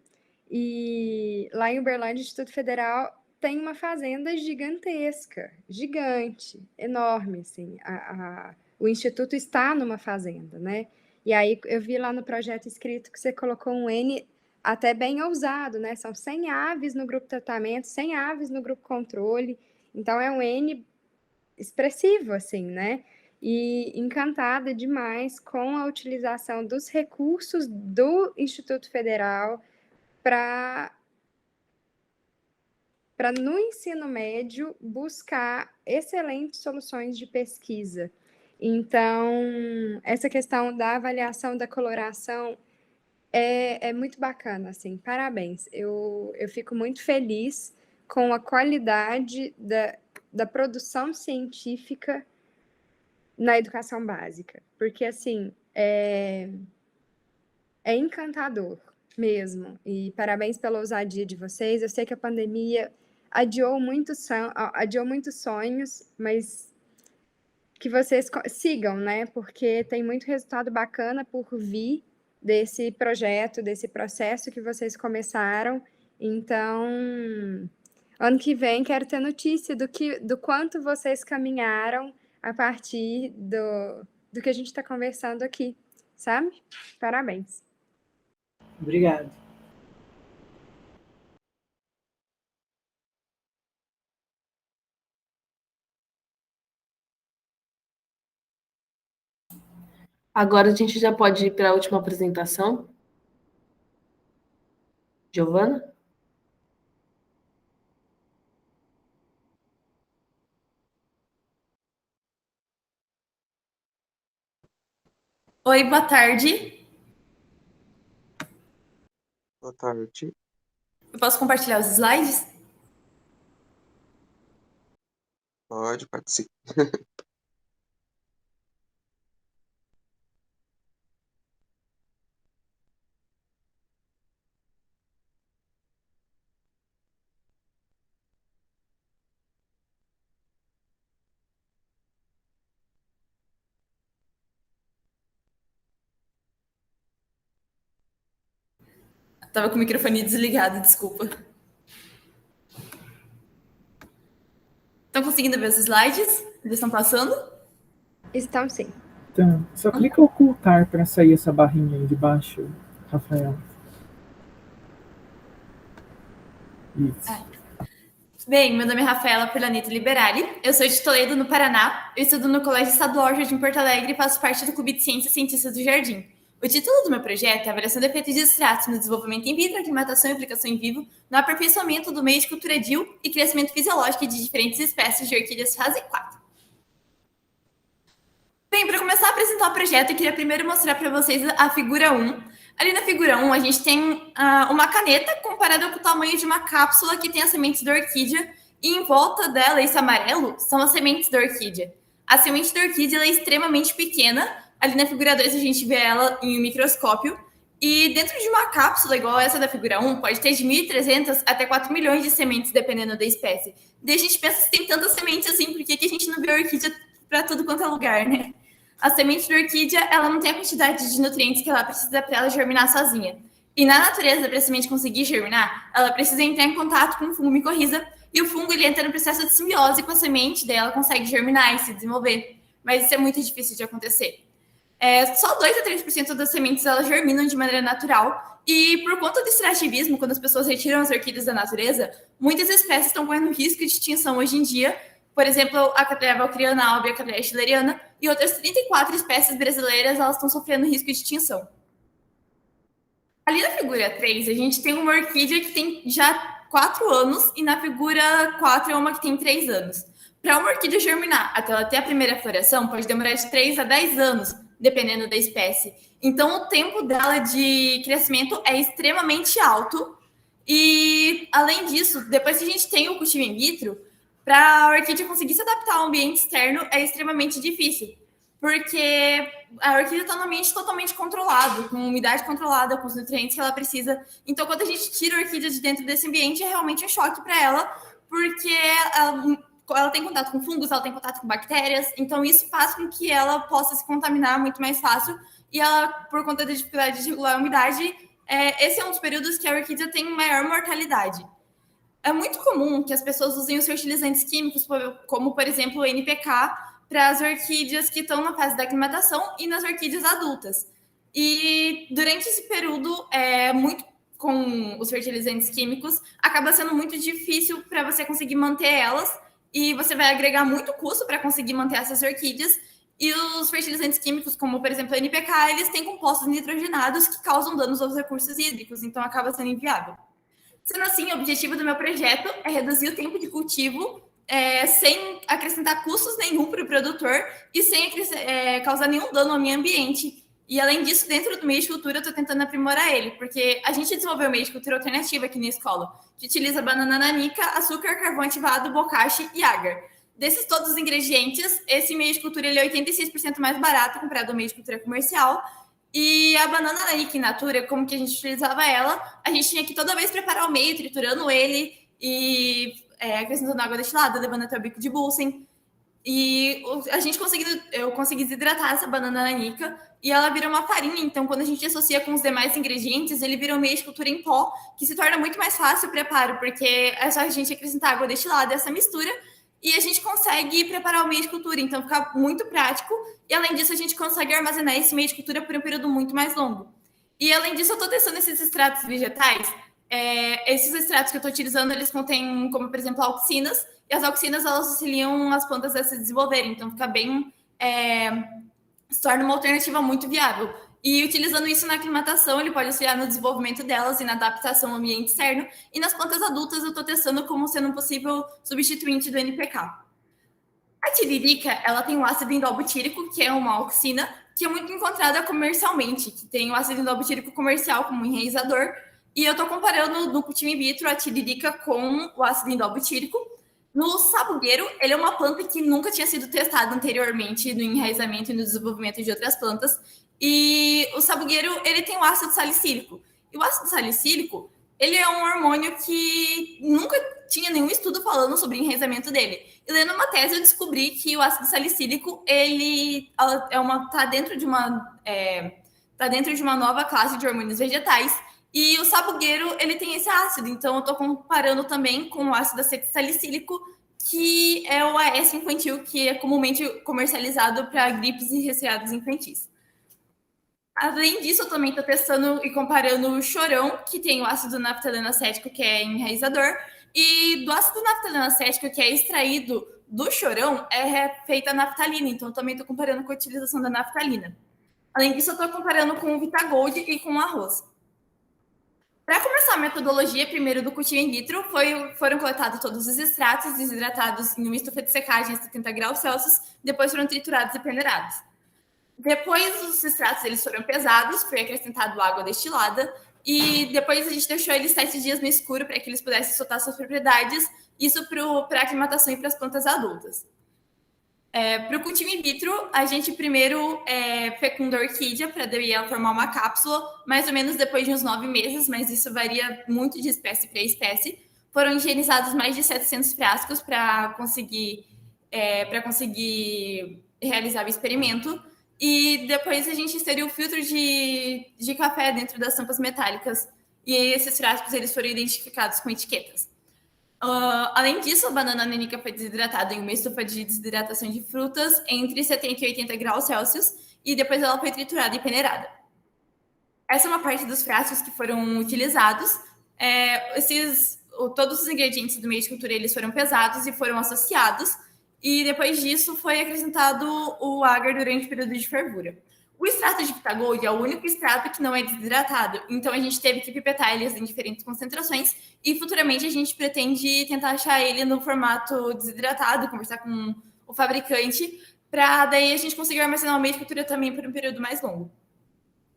E lá em Uberlândia, o Instituto Federal tem uma fazenda gigantesca, gigante, enorme, assim. O Instituto está numa fazenda, né? E aí eu vi lá no projeto escrito que você colocou um N até bem ousado, né? São 100 aves no grupo tratamento, 100 aves no grupo controle. Então é um N expressivo, assim, né? E encantada demais com a utilização dos recursos do Instituto Federal para no ensino médio buscar excelentes soluções de pesquisa. Então, essa questão da avaliação da coloração é muito bacana, assim, parabéns. Eu fico muito feliz com a qualidade da produção científica na educação básica, porque, assim, é encantador mesmo, e parabéns pela ousadia de vocês. Eu sei que a pandemia adiou muitos sonhos, mas que vocês sigam, né? Porque tem muito resultado bacana por vir desse projeto, desse processo que vocês começaram. Então, ano que vem quero ter notícia do quanto vocês caminharam a partir do que a gente está conversando aqui, sabe? Parabéns. Obrigado. Agora a gente já pode ir para a última apresentação. Giovana? Oi, boa tarde. Boa tarde. Eu posso compartilhar os slides? Pode sim. Tava com o microfone desligado, desculpa. Estão conseguindo ver os slides? Eles estão passando? Estão sim. Então, só clica ocultar para sair essa barrinha aí de baixo, Rafael. Isso. Bem, meu nome é Rafaela Perlanito Liberali, eu sou de Toledo, no Paraná, eu estudo no Colégio Estadual Jardim Porto Alegre e faço parte do Clube de Ciências Cientistas do Jardim. O título do meu projeto é Avaliação do Efeito de Extratos no Desenvolvimento in Vitro, Aclimatação e Aplicação em Vivo, no aperfeiçoamento do meio de cultura DIL e crescimento fisiológico de diferentes espécies de orquídeas fase 4. Bem, para começar a apresentar o projeto, eu queria primeiro mostrar para vocês a figura 1. Ali na figura 1, a gente tem uma caneta comparada com o tamanho de uma cápsula que tem as sementes da orquídea, e em volta dela, esse amarelo, são as sementes da orquídea. A semente da orquídea ela é extremamente pequena. Ali na figura 2, a gente vê ela em um microscópio, E dentro de uma cápsula igual essa da figura 1, pode ter de 1.300 até 4 milhões de sementes, dependendo da espécie. Daí a gente pensa, se tem tantas sementes assim, por que a gente não vê orquídea para tudo quanto é lugar, né? A semente de orquídea, ela não tem a quantidade de nutrientes que ela precisa para ela germinar sozinha. E na natureza, para a semente conseguir germinar, ela precisa entrar em contato com o fungo micorriza, e o fungo ele entra no processo de simbiose com a semente, daí ela consegue germinar e se desenvolver. Mas isso é muito difícil de acontecer. Só 2 a 3% das sementes elas germinam de maneira natural, e por conta do extrativismo, quando as pessoas retiram as orquídeas da natureza, muitas espécies estão correndo risco de extinção hoje em dia. Por exemplo, a Cattleya valkyriana alba e a Cattleya schilleriana, e outras 34 espécies brasileiras elas estão sofrendo risco de extinção. Ali na figura 3, a gente tem uma orquídea que tem já 4 anos, e na figura 4 é uma que tem 3 anos. Para uma orquídea germinar até ela ter a primeira floração, pode demorar de 3 a 10 anos, dependendo da espécie. Então, o tempo dela de crescimento é extremamente alto. E, além disso, depois que a gente tem o cultivo in vitro, para a orquídea conseguir se adaptar ao ambiente externo é extremamente difícil. Porque a orquídea está no ambiente totalmente controlado, com umidade controlada, com os nutrientes que ela precisa. Então, quando a gente tira a orquídea de dentro desse ambiente, é realmente um choque para ela, porque ela tem contato com fungos, ela tem contato com bactérias, então isso faz com que ela possa se contaminar muito mais fácil, e ela, por conta da dificuldade de regular a umidade, esse é um dos períodos que a orquídea tem maior mortalidade. É muito comum que as pessoas usem os fertilizantes químicos, como, por exemplo, o NPK, para as orquídeas que estão na fase da aclimatação e nas orquídeas adultas. E durante esse período, com os fertilizantes químicos, acaba sendo muito difícil para você conseguir manter elas, e você vai agregar muito custo para conseguir manter essas orquídeas. E os fertilizantes químicos, como, por exemplo, o NPK, eles têm compostos nitrogenados que causam danos aos recursos hídricos, então acaba sendo inviável. Sendo assim, o objetivo do meu projeto é reduzir o tempo de cultivo sem acrescentar custos nenhum para o produtor e sem causar nenhum dano ao meio ambiente. E, além disso, dentro do meio de cultura, eu estou tentando aprimorar ele, porque a gente desenvolveu um meio de cultura alternativo aqui na escola, que utiliza banana nanica, açúcar, carvão ativado, bocashi e agar. Desses todos os ingredientes, esse meio de cultura ele é 86% mais barato comparado ao meio de cultura comercial. E a banana nanica in natura, como que a gente utilizava ela, a gente tinha que toda vez preparar o meio, triturando ele e acrescentando água destilada, levando até o bico de Bunsen. E eu consegui desidratar essa banana nanica e ela vira uma farinha. Então, quando a gente associa com os demais ingredientes, ele vira um meio de cultura em pó, que se torna muito mais fácil o preparo, porque é só a gente acrescentar água destilada, essa mistura, e a gente consegue preparar o meio de cultura. Então, fica muito prático. E, além disso, a gente consegue armazenar esse meio de cultura por um período muito mais longo. E, além disso, eu estou testando esses extratos vegetais. Esses extratos que eu estou utilizando, eles contêm, como, por exemplo, auxinas. E as auxinas, elas auxiliam as plantas a se desenvolverem. Então, fica bem... se torna uma alternativa muito viável. E, utilizando isso na aclimatação, ele pode auxiliar no desenvolvimento delas e na adaptação ao ambiente externo. E nas plantas adultas, eu estou testando como sendo um possível substituinte do NPK. A tiririca, ela tem o ácido indolbutírico, que é uma auxina, que é muito encontrada comercialmente, que tem o ácido indolbutírico comercial como enraizador. E eu estou comparando no cultivo in vitro a tiririca com o ácido indolbutírico. No sabugueiro, ele é uma planta que nunca tinha sido testada anteriormente no enraizamento e no desenvolvimento de outras plantas. E o sabugueiro, ele tem o ácido salicílico. E o ácido salicílico, ele é um hormônio que nunca tinha nenhum estudo falando sobre o enraizamento dele. E lendo uma tese, eu descobri que o ácido salicílico, ele está dentro de uma nova classe de hormônios vegetais. E o sabugueiro, ele tem esse ácido. Então, eu estou comparando também com o ácido salicílico, que é o AS infantil, que é comumente comercializado para gripes e resfriados infantis. Além disso, eu também estou testando e comparando o chorão, que tem o ácido naftaleno acético, que é enraizador, e do ácido naftaleno acético, que é extraído do chorão, é feita a naftalina. Então, eu também estou comparando com a utilização da naftalina. Além disso, eu estou comparando com o Vitagold e com o arroz. Para começar a metodologia, primeiro do cultivo in vitro, foram coletados todos os extratos, desidratados em uma estufa de secagem a 70 graus Celsius, depois foram triturados e peneirados. Depois, os extratos eles foram pesados, foi acrescentado água destilada, e depois a gente deixou eles 7 dias no escuro para que eles pudessem soltar suas propriedades, isso para a aclimatação e para as plantas adultas. Para o cultivo in vitro, a gente primeiro fecunda a orquídea para daí ela formar uma cápsula, mais ou menos depois de uns 9 meses, mas isso varia muito de espécie para espécie. Foram higienizados mais de 700 frascos para conseguir realizar o experimento. E depois a gente inseriu o filtro de café dentro das tampas metálicas. E esses frascos eles foram identificados com etiquetas. Além disso, a banana nanica foi desidratada em uma estufa de desidratação de frutas entre 70 e 80 graus Celsius e depois ela foi triturada e peneirada. Essa é uma parte dos frascos que foram utilizados. Todos os ingredientes do meio de cultura eles foram pesados e foram associados, e depois disso foi acrescentado o agar durante o período de fervura. O extrato de Vitagold é o único extrato que não é desidratado, então a gente teve que pipetar eles em diferentes concentrações e futuramente a gente pretende tentar achar ele no formato desidratado, conversar com o fabricante, para daí a gente conseguir armazenar o meio de cultura também por um período mais longo.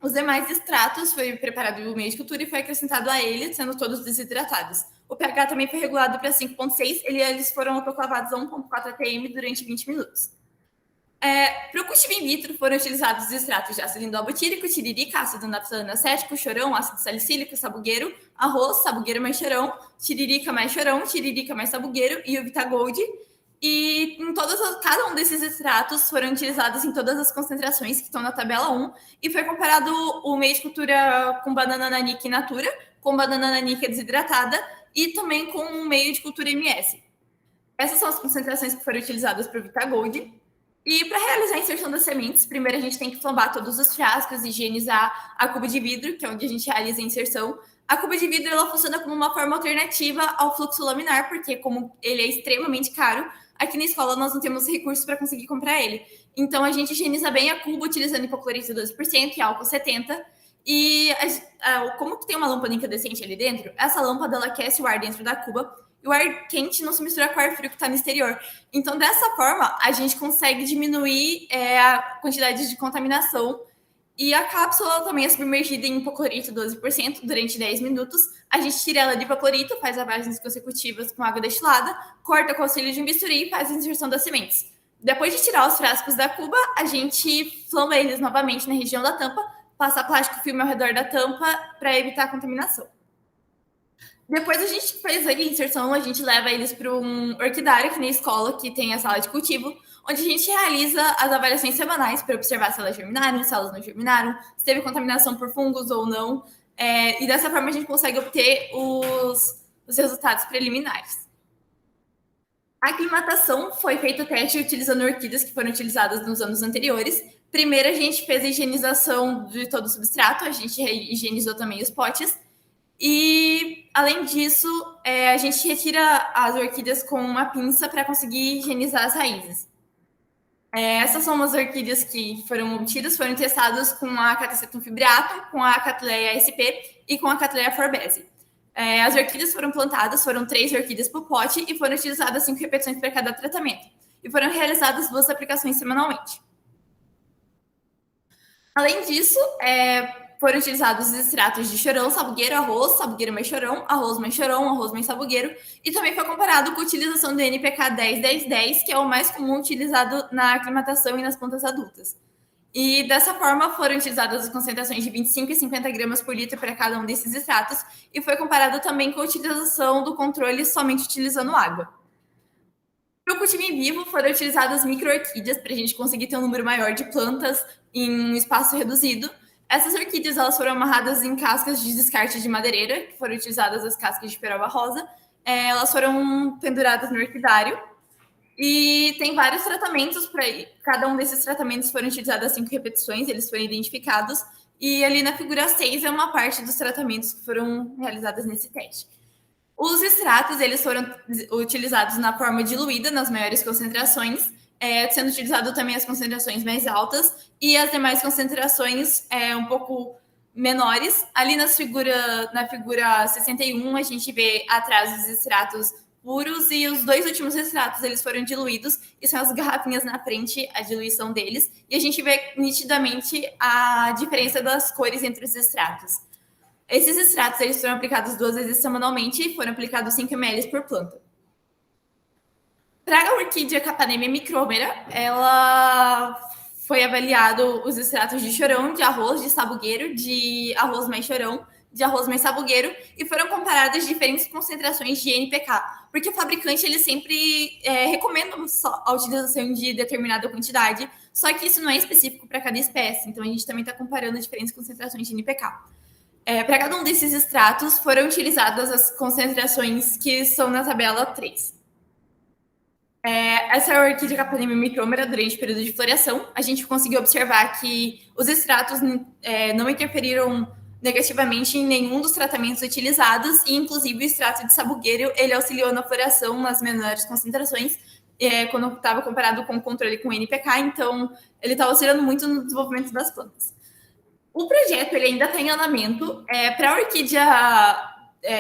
Os demais extratos foi preparado o meio de cultura e foi acrescentado a ele, sendo todos desidratados. O pH também foi regulado para 5,6, eles foram autoclavados a 1,4 atm durante 20 minutos. Para o cultivo in vitro, foram utilizados os extratos de ácido indolbutírico, tiririca, ácido naftaleno acético, chorão, ácido salicílico, sabugueiro, arroz, sabugueiro mais chorão, tiririca mais sabugueiro e o Vitagold. E cada um desses extratos foram utilizados em todas as concentrações que estão na tabela 1 e foi comparado o meio de cultura com banana nanica in natura, com banana nanica desidratada e também com um meio de cultura MS. Essas são as concentrações que foram utilizadas para o Vitagold. E para realizar a inserção das sementes, primeiro a gente tem que flambar todos os frascos, higienizar a cuba de vidro, que é onde a gente realiza a inserção. A cuba de vidro ela funciona como uma forma alternativa ao fluxo laminar, porque como ele é extremamente caro, aqui na escola nós não temos recursos para conseguir comprar ele. Então a gente higieniza bem a cuba utilizando hipoclorito 12% e álcool 70%. E como tem uma lâmpada incandescente ali dentro, essa lâmpada ela aquece o ar dentro da cuba e o ar quente não se mistura com o ar frio que está no exterior. Então, dessa forma, a gente consegue diminuir a quantidade de contaminação. E a cápsula também é submergida em hipoclorito 12% durante 10 minutos. A gente tira ela de hipoclorito, faz lavagens consecutivas com água destilada, corta com o auxílio de um bisturi e faz a inserção das sementes. Depois de tirar os frascos da cuba, a gente flamba eles novamente na região da tampa, passa plástico filme ao redor da tampa para evitar a contaminação. Depois a gente fez a inserção, a gente leva eles para um orquidário aqui na escola, que tem a sala de cultivo, onde a gente realiza as avaliações semanais para observar se elas germinaram, se elas não germinaram, se teve contaminação por fungos ou não. E dessa forma a gente consegue obter os resultados preliminares. A aclimatação foi feito o teste utilizando orquídeas que foram utilizadas nos anos anteriores. Primeiro a gente fez a higienização de todo o substrato, a gente higienizou também os potes. E, além disso, a gente retira as orquídeas com uma pinça para conseguir higienizar as raízes. Essas são as orquídeas que foram obtidas, foram testadas com a Catasetum fibreatum, com a Cattleya sp e com a Cattleya forbesi. As orquídeas foram plantadas, foram 3 orquídeas por pote e foram utilizadas 5 repetições para cada tratamento. E foram realizadas 2 aplicações semanalmente. Além disso, foram utilizados os extratos de chorão, sabugueiro, arroz, sabugueiro mais chorão, arroz mais sabugueiro, e também foi comparado com a utilização do NPK 10-10-10, que é o mais comum utilizado na aclimatação e nas plantas adultas. E dessa forma foram utilizadas as concentrações de 25 e 50 gramas por litro para cada um desses extratos, e foi comparado também com a utilização do controle somente utilizando água. Para o cultivo em vivo, foram utilizadas micro-orquídeas para a gente conseguir ter um número maior de plantas em um espaço reduzido. Essas orquídeas elas foram amarradas em cascas de descarte de madeireira, que foram utilizadas as cascas de peroba rosa. Elas foram penduradas no orquidário. E tem vários tratamentos para cada um desses tratamentos foram utilizadas 5 repetições, eles foram identificados. E ali na figura 6 é uma parte dos tratamentos que foram realizados nesse teste. Os extratos eles foram utilizados na forma diluída, nas maiores concentrações, sendo utilizado também as concentrações mais altas e as demais concentrações um pouco menores. Ali na figura 61, a gente vê atrás os extratos puros e os 2 últimos extratos eles foram diluídos e são as garrafinhas na frente, a diluição deles. E a gente vê nitidamente a diferença das cores entre os extratos. Esses extratos eles foram aplicados 2 vezes semanalmente e foram aplicados 5 ml por planta. Para a orquídea Capanema micrômera, ela foi avaliado os extratos de chorão, de arroz, de sabugueiro, de arroz mais chorão, de arroz mais sabugueiro, e foram comparadas diferentes concentrações de NPK, porque o fabricante ele sempre recomenda a utilização de determinada quantidade, só que isso não é específico para cada espécie, então a gente também está comparando diferentes concentrações de NPK. Para cada um desses extratos foram utilizadas as concentrações que são na tabela 3. Essa orquídea Capanema micrômera, durante o período de floração, a gente conseguiu observar que os extratos não interferiram negativamente em nenhum dos tratamentos utilizados, e inclusive o extrato de sabugueiro, ele auxiliou na floração nas menores concentrações, quando estava comparado com o controle com NPK, então ele está auxiliando muito no desenvolvimento das plantas. O projeto ele ainda está em andamento. Para a orquídea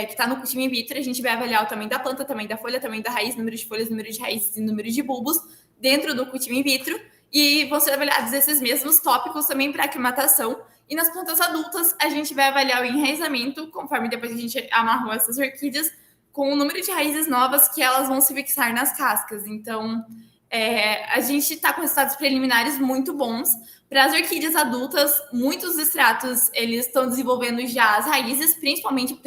que está no cultivo in vitro, a gente vai avaliar o tamanho da planta, tamanho da folha, tamanho da raiz, número de folhas, número de raízes e número de bulbos dentro do cultivo in vitro, e vão ser avaliados esses mesmos tópicos também para aclimatação. E nas plantas adultas, a gente vai avaliar o enraizamento, conforme depois a gente amarrou essas orquídeas, com o número de raízes novas que elas vão se fixar nas cascas. Então, a gente está com resultados preliminares muito bons. Para as orquídeas adultas, muitos extratos eles estão desenvolvendo já as raízes, principalmente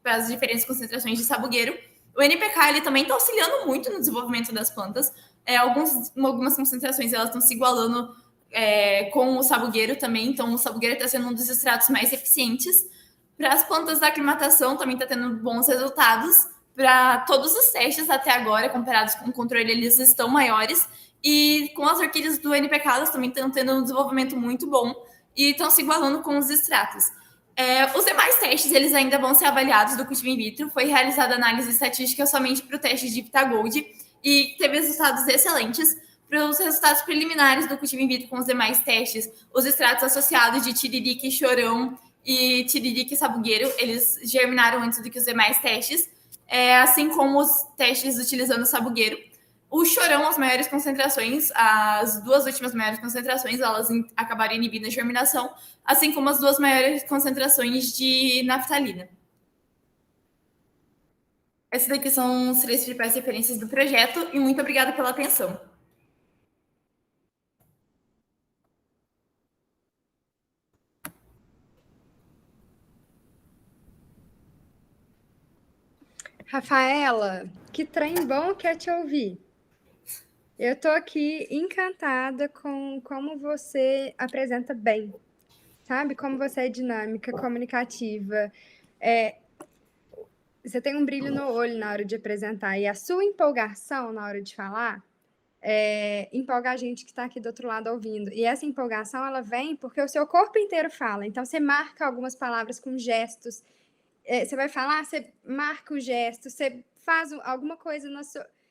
para as diferentes concentrações de sabugueiro. O NPK ele também está auxiliando muito no desenvolvimento das plantas. Algumas concentrações elas estão se igualando com o sabugueiro também, então o sabugueiro está sendo um dos extratos mais eficientes. Para as plantas da aclimatação também está tendo bons resultados. Para todos os testes até agora, comparados com o controle, eles estão maiores. E com as orquídeas do NPK, elas também estão tendo um desenvolvimento muito bom e estão se igualando com os extratos. Os demais testes, eles ainda vão ser avaliados do cultivo in vitro. Foi realizada análise estatística somente para o teste de Vitagold e teve resultados excelentes. Para os resultados preliminares do cultivo in vitro com os demais testes, os extratos associados de tiririca, chorão e tiririca e sabugueiro, eles germinaram antes do que os demais testes, assim como os testes utilizando o sabugueiro. O chorão, as maiores concentrações, as duas últimas maiores concentrações, elas acabaram inibindo a germinação, assim como as duas maiores concentrações de naftalina. Essas daqui são as 3 principais referências do projeto, e muito obrigada pela atenção. Rafaela, que trem bom que é te ouvir. Eu tô aqui encantada com como você apresenta bem, sabe? Como você é dinâmica, comunicativa. Você tem um brilho no olho na hora de apresentar, e a sua empolgação na hora de falar empolga a gente que está aqui do outro lado ouvindo. E essa empolgação, ela vem porque o seu corpo inteiro fala. Então, você marca algumas palavras com gestos. Você vai falar, você marca o gesto, você faz alguma coisa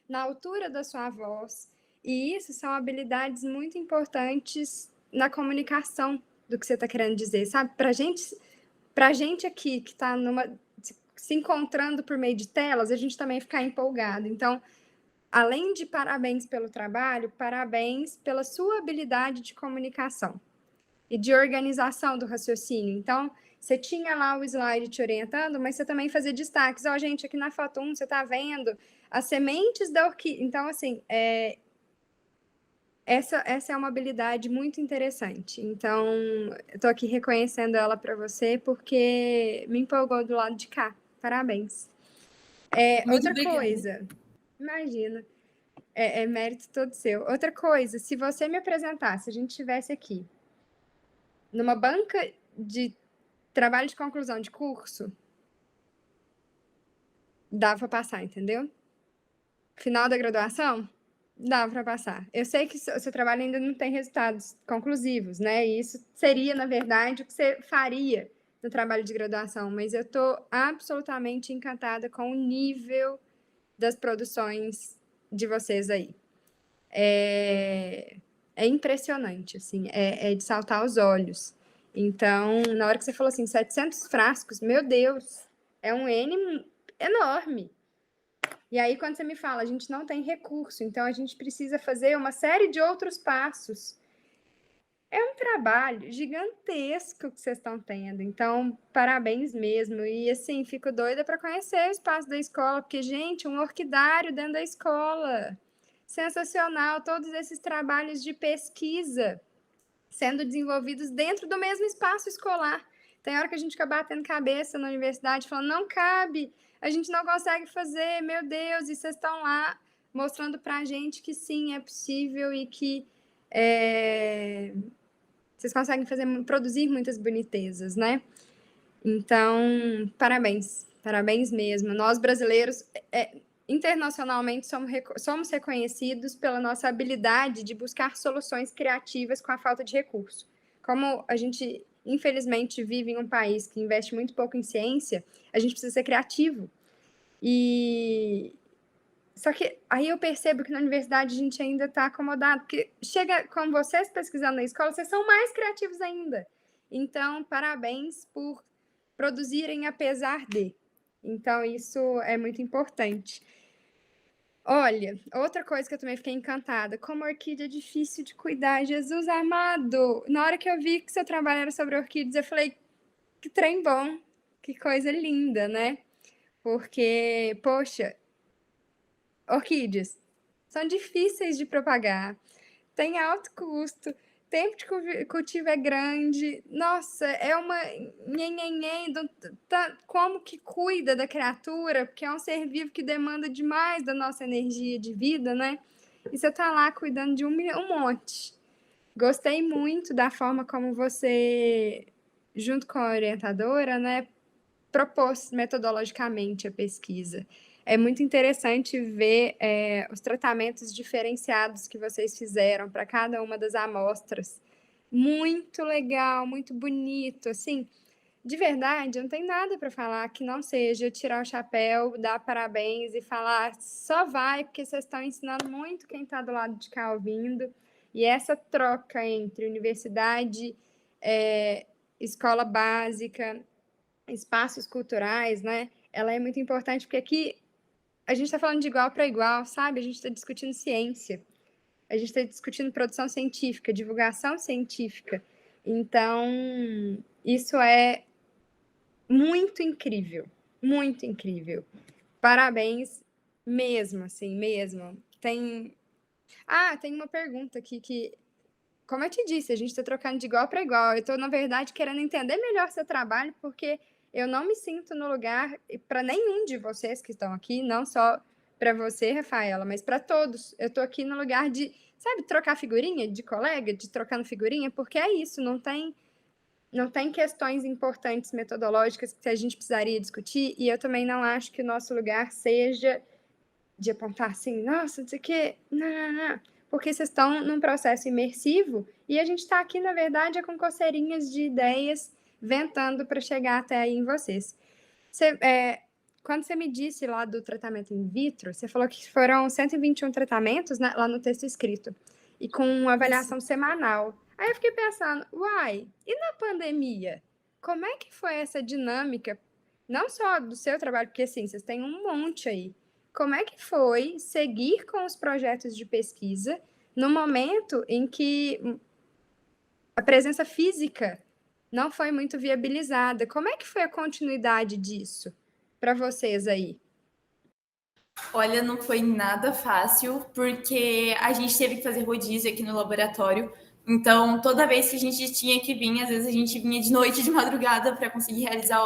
na altura da sua voz. E isso são habilidades muito importantes na comunicação do que você está querendo dizer, sabe? Pra gente aqui que está se encontrando por meio de telas, a gente também ficar empolgado. Então, além de parabéns pelo trabalho, parabéns pela sua habilidade de comunicação e de organização do raciocínio. Então, você tinha lá o slide te orientando, mas você também fazia destaques. Gente, aqui na foto 1, você está vendo as sementes da orquídea. Então, assim, essa é uma habilidade muito interessante. Então, eu estou aqui reconhecendo ela para você porque me empolgou do lado de cá. Parabéns. Outra coisa, imagina, mérito todo seu. Outra coisa, se você me apresentasse, se a gente estivesse aqui, numa banca de trabalho de conclusão de curso, dava para passar, entendeu? Final da graduação, dava para passar. Eu sei que o seu trabalho ainda não tem resultados conclusivos, né? E isso seria, na verdade, o que você faria no trabalho de graduação, mas eu estou absolutamente encantada com o nível das produções de vocês aí. É impressionante, assim, é de saltar aos olhos. Então, na hora que você falou assim, 700 frascos, meu Deus, é um N enorme. E aí, quando você me fala, a gente não tem recurso, então a gente precisa fazer uma série de outros passos. É um trabalho gigantesco que vocês estão tendo. Então, parabéns mesmo. E, assim, fico doida para conhecer o espaço da escola, porque, gente, um orquidário dentro da escola. sensacional todos esses trabalhos de pesquisa sendo desenvolvidos dentro do mesmo espaço escolar. Tem hora que a gente fica batendo cabeça na universidade, falando, não cabe, a gente não consegue fazer, meu Deus, e vocês estão lá mostrando para a gente que sim, é possível e que vocês conseguem produzir muitas bonitezas, né? Então, parabéns mesmo. Nós, brasileiros, internacionalmente, somos reconhecidos pela nossa habilidade de buscar soluções criativas com a falta de recurso. Como a gente, infelizmente, vive em um país que investe muito pouco em ciência, a gente precisa ser criativo. Só que aí eu percebo que na universidade a gente ainda está acomodado, porque chega com vocês pesquisando na escola, vocês são mais criativos ainda. Então, parabéns por produzirem apesar de. Então, isso é muito importante. Olha, outra coisa que eu também fiquei encantada, como a orquídea é difícil de cuidar, Jesus amado! Na hora que eu vi que seu trabalho era sobre orquídeas, eu falei, que trem bom, que coisa linda, né? Porque, poxa, orquídeas são difíceis de propagar, tem alto custo, tempo de cultivo é grande, nossa, é uma nhenhenhen, como que cuida da criatura, porque é um ser vivo que demanda demais da nossa energia de vida, né? E você tá lá cuidando de um monte. Gostei muito da forma como você, junto com a orientadora, né, propôs metodologicamente a pesquisa. É muito interessante ver os tratamentos diferenciados que vocês fizeram para cada uma das amostras. Muito legal, muito bonito, assim. De verdade, eu não tenho nada para falar que não seja tirar o chapéu, dar parabéns e falar só vai, porque vocês estão ensinando muito quem está do lado de cá ouvindo. E essa troca entre universidade, escola básica, espaços culturais, né? Ela é muito importante, porque aqui a gente está falando de igual para igual, sabe? A gente está discutindo ciência, a gente está discutindo produção científica, divulgação científica. Então, isso é muito incrível, muito incrível. Parabéns mesmo, assim, mesmo. Tem uma pergunta aqui que, como eu te disse, a gente está trocando de igual para igual. Eu estou, na verdade, querendo entender melhor seu trabalho, porque eu não me sinto no lugar, para nenhum de vocês que estão aqui, não só para você, Rafaela, mas para todos. Eu estou aqui no lugar de, sabe, trocar figurinha de colega, de trocando figurinha, porque é isso, não tem questões importantes metodológicas que a gente precisaria discutir, e eu também não acho que o nosso lugar seja de apontar assim, nossa, não sei o quê, não. Porque vocês estão num processo imersivo e a gente está aqui, na verdade, com coceirinhas de ideias ventando para chegar até aí em vocês. Quando você me disse lá do tratamento in vitro, você falou que foram 121 tratamentos, né, lá no texto escrito, e com uma avaliação semanal. Aí eu fiquei pensando, uai, e na pandemia? Como é que foi essa dinâmica, não só do seu trabalho, porque assim, vocês têm um monte aí, como é que foi seguir com os projetos de pesquisa no momento em que a presença física não foi muito viabilizada? Como é que foi a continuidade disso para vocês aí? Olha, não foi nada fácil, porque a gente teve que fazer rodízio aqui no laboratório. Então, toda vez que a gente tinha que vir, às vezes a gente vinha de noite, de madrugada, para conseguir realizar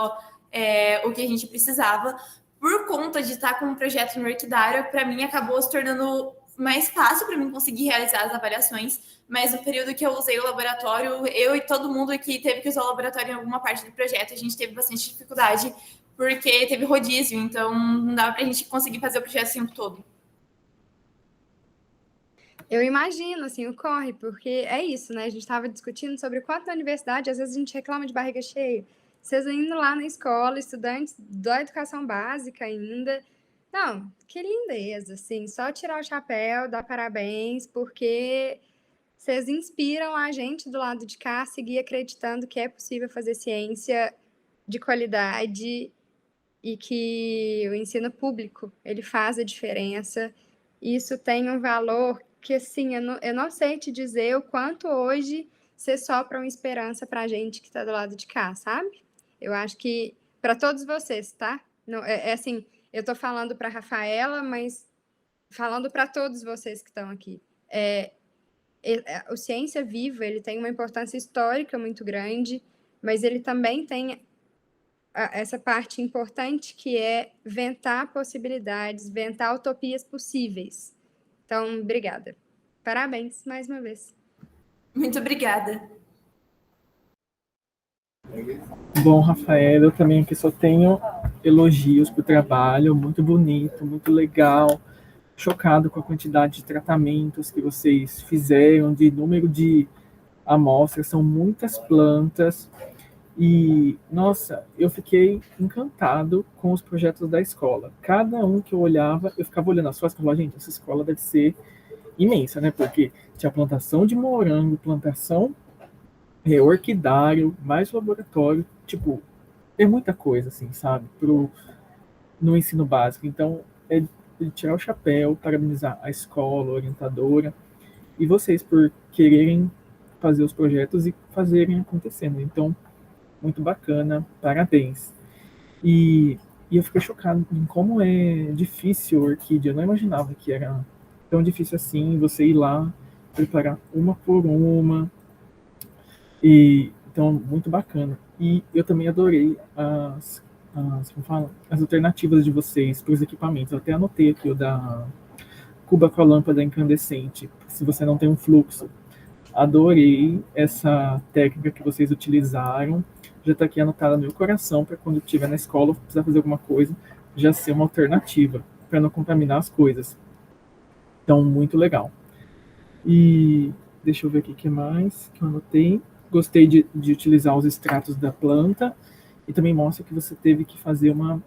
o que a gente precisava. Por conta de estar com um projeto no Orquidária, para mim acabou se tornando mais fácil para mim conseguir realizar as avaliações, mas no período que eu usei o laboratório, eu e todo mundo que teve que usar o laboratório em alguma parte do projeto, a gente teve bastante dificuldade, porque teve rodízio, então não dava para a gente conseguir fazer o projeto o tempo todo. Eu imagino, assim, o corre, porque é isso, né? A gente estava discutindo sobre o quanto na universidade, às vezes a gente reclama de barriga cheia. Vocês indo lá na escola, estudantes da educação básica ainda. Não, que lindeza, assim, só tirar o chapéu, dar parabéns, porque vocês inspiram a gente do lado de cá a seguir acreditando que é possível fazer ciência de qualidade e que o ensino público, ele faz a diferença. Isso tem um valor que, assim, eu não sei te dizer o quanto hoje você sopra uma esperança para a gente que está do lado de cá, sabe? Eu acho que para todos vocês, tá? Não, assim, eu estou falando para a Rafaela, mas falando para todos vocês que estão aqui, o Ciência Viva, ele tem uma importância histórica muito grande, mas ele também tem essa parte importante que é ventar possibilidades, ventar utopias possíveis. Então, obrigada. Parabéns, mais uma vez. Muito obrigada. Bom, Rafael, eu também aqui só tenho elogios para o trabalho, muito bonito, muito legal. Chocado com a quantidade de tratamentos que vocês fizeram, de número de amostras, são muitas plantas. E, nossa, eu fiquei encantado com os projetos da escola. Cada um que eu olhava, eu ficava olhando as fotos e falava, gente, essa escola deve ser imensa, né? Porque tinha plantação de morango, plantação orquidário, mais laboratório, tipo, é muita coisa, assim, sabe? No ensino básico. Então, é de tirar o chapéu, parabenizar a escola, a orientadora, e vocês por quererem fazer os projetos e fazerem acontecendo. Então, muito bacana, parabéns. E eu fiquei chocado em como é difícil a orquídea. Eu não imaginava que era tão difícil assim, você ir lá, preparar uma por uma. E, então, muito bacana. E eu também adorei as alternativas de vocês para os equipamentos. Eu até anotei aqui o da cuba com a lâmpada incandescente, se você não tem um fluxo. Adorei essa técnica que vocês utilizaram. Já está aqui anotada no meu coração para quando estiver na escola, precisar fazer alguma coisa, já ser uma alternativa, para não contaminar as coisas. Então, muito legal. E deixa eu ver aqui o que mais que eu anotei. Gostei de utilizar os extratos da planta e também mostra que você teve que fazer uma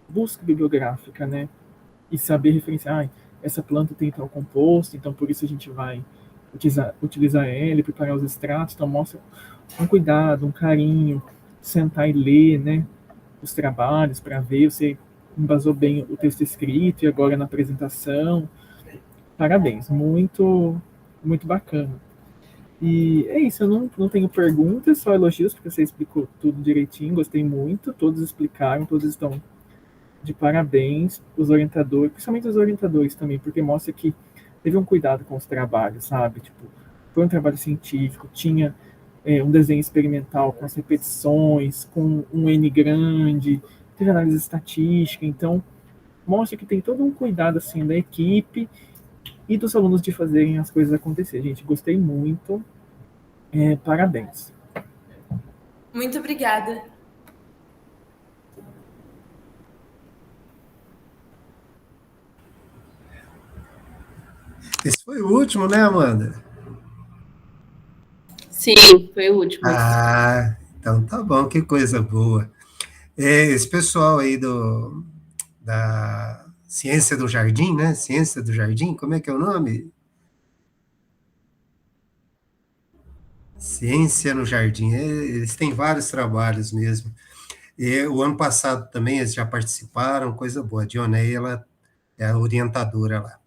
busca bibliográfica, né? E saber referenciar, essa planta tem tal composto, então por isso a gente vai utilizar ela e preparar os extratos. Então mostra um cuidado, um carinho, sentar e ler, né? Os trabalhos para ver, você embasou bem o texto escrito e agora na apresentação. Parabéns, muito, muito bacana. E é isso, eu não tenho perguntas, só elogios, porque você explicou tudo direitinho, gostei muito, todos explicaram, todos estão de parabéns, os orientadores, principalmente os orientadores também, porque mostra que teve um cuidado com os trabalhos, sabe? Tipo, foi um trabalho científico, tinha um desenho experimental com as repetições, com um N grande, teve análise estatística, então mostra que tem todo um cuidado assim da equipe e dos alunos de fazerem as coisas acontecer. Gente, gostei muito. Parabéns. Muito obrigada. Esse foi o último, né, Amanda? Sim, foi o último. Ah, então tá bom, que coisa boa. Esse pessoal aí da Ciência do Jardim, né? Ciência do Jardim, como é que é o nome? Ciência no Jardim. Eles têm vários trabalhos mesmo. E o ano passado também eles já participaram, coisa boa. A Dioneia, ela é a orientadora lá.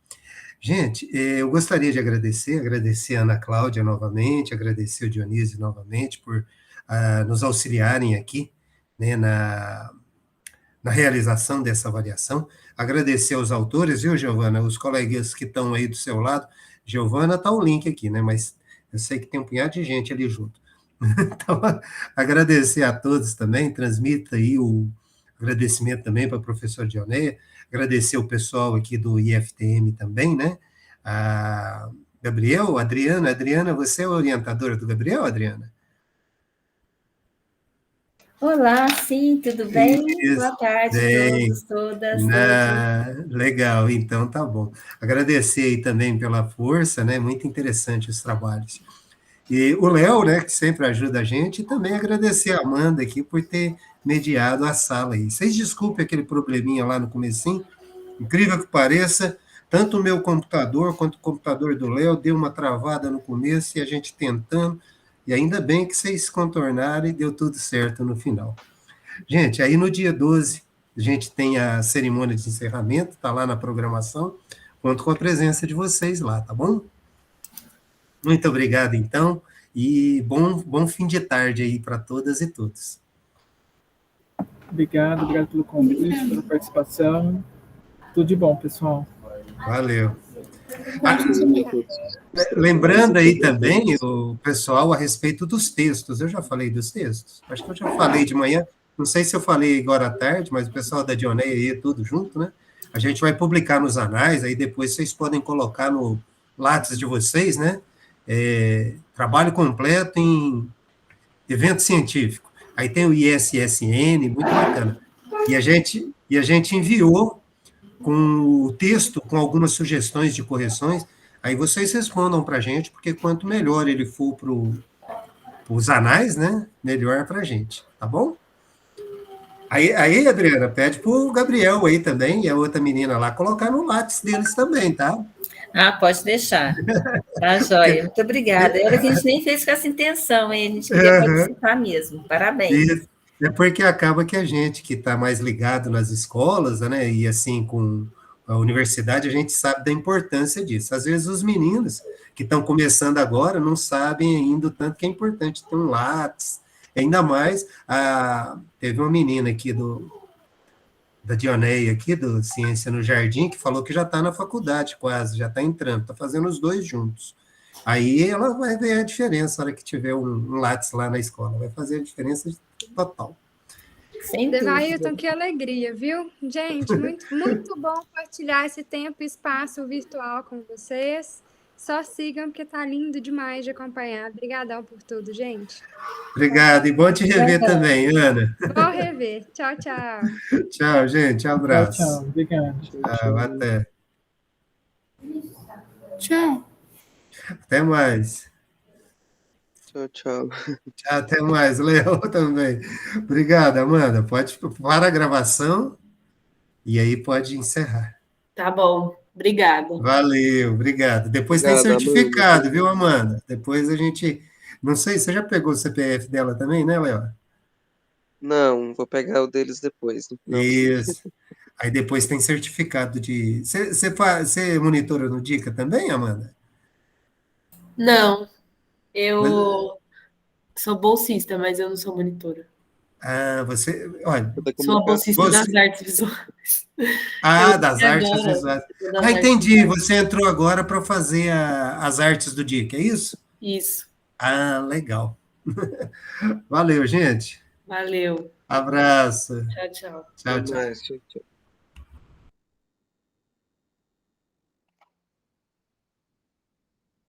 Gente, eu gostaria de agradecer a Ana Cláudia novamente, agradecer o Dionísio novamente por nos auxiliarem aqui, né, na realização dessa avaliação. Agradecer aos autores, viu, Giovana? Os colegas que estão aí do seu lado. Giovana, está o link aqui, né? Mas eu sei que tem um punhado de gente ali junto. Então, agradecer a todos também, transmita aí o agradecimento também para a professora Dioneia, agradecer o pessoal aqui do IFTM também, né? A Gabriel, Adriana, você é a orientadora do Gabriel, Adriana? Olá, sim, tudo bem? Isso, Boa tarde bem. a todos, todas, Legal, então tá bom. Agradecer aí também pela força, né? Muito interessante os trabalhos. E o Léo, né, que sempre ajuda a gente, e também agradecer a Amanda aqui por ter mediado a sala aí. Vocês desculpem aquele probleminha lá no comecinho, incrível que pareça, tanto o meu computador quanto o computador do Léo deu uma travada no começo e a gente tentando, e ainda bem que vocês contornaram e deu tudo certo no final. Gente, aí no dia 12, a gente tem a cerimônia de encerramento, tá lá na programação, conto com a presença de vocês lá, tá bom? Muito obrigado, então, e bom fim de tarde aí para todas e todos. Obrigado pelo convite, pela participação. Tudo de bom, pessoal. Valeu. Pode Lembrando aí também o pessoal a respeito dos textos. Eu já falei dos textos? Acho que eu já falei de manhã. Não sei se eu falei agora à tarde, mas o pessoal da Dionei aí, tudo junto, né? A gente vai publicar nos anais, aí depois vocês podem colocar no Lattes de vocês, né? Trabalho completo em evento científico. Aí tem o ISSN, muito bacana. E a gente enviou com o texto, com algumas sugestões de correções, aí vocês respondam para a gente, porque quanto melhor ele for para os anais, né, melhor para a gente, tá bom? Aí, Adriana, pede para o Gabriel aí também, e a outra menina lá, colocar no Lattes deles também, tá? Ah, pode deixar. Tá, joia. Muito obrigada. Olha que a gente nem fez com essa intenção, hein? A gente queria participar mesmo. Parabéns. E é porque acaba que a gente que está mais ligado nas escolas, né, e assim com a universidade, a gente sabe da importância disso. Às vezes os meninos que estão começando agora não sabem ainda o tanto que é importante ter um Lattes, ainda mais, teve uma menina aqui da Dionei, aqui do Ciência no Jardim, que falou que já está na faculdade quase, já está entrando, está fazendo os dois juntos. Aí ela vai ver a diferença na hora que tiver um Lattes lá na escola, vai fazer a diferença total. Sem dúvida. Devailton, que alegria, viu? Gente, muito bom compartilhar esse tempo e espaço virtual com vocês. Só sigam, porque tá lindo demais de acompanhar. Obrigadão por tudo, gente. Obrigado, e bom te rever também, Ana. Vou rever. Tchau, tchau. Tchau, gente, abraço. Tchau, tchau. Obrigado. Tchau, até. Tchau. Até mais. Tchau, tchau. Tchau, até mais, Léo também. Obrigado, Amanda. Pode parar a gravação e aí pode encerrar. Tá bom. Obrigada. Valeu, obrigado. Depois tem Obrigado, certificado, Amanda. viu, Amanda? Depois a gente. Não sei, você já pegou o CPF dela também, né, Léo? Não, vou pegar o deles depois. Não. Isso. Aí depois tem certificado de. Você monitora no Dica também, Amanda? Não, eu sou bolsista, mas eu não sou monitora. Você. Olha. Sou a bolsista das artes visuais. Das artes visuais. Entendi. Você entrou agora para fazer as artes do Dica, é isso? Isso. Legal. Valeu, gente. Valeu. Abraço. Tchau, tchau. Tchau, tchau. Tchau, tchau.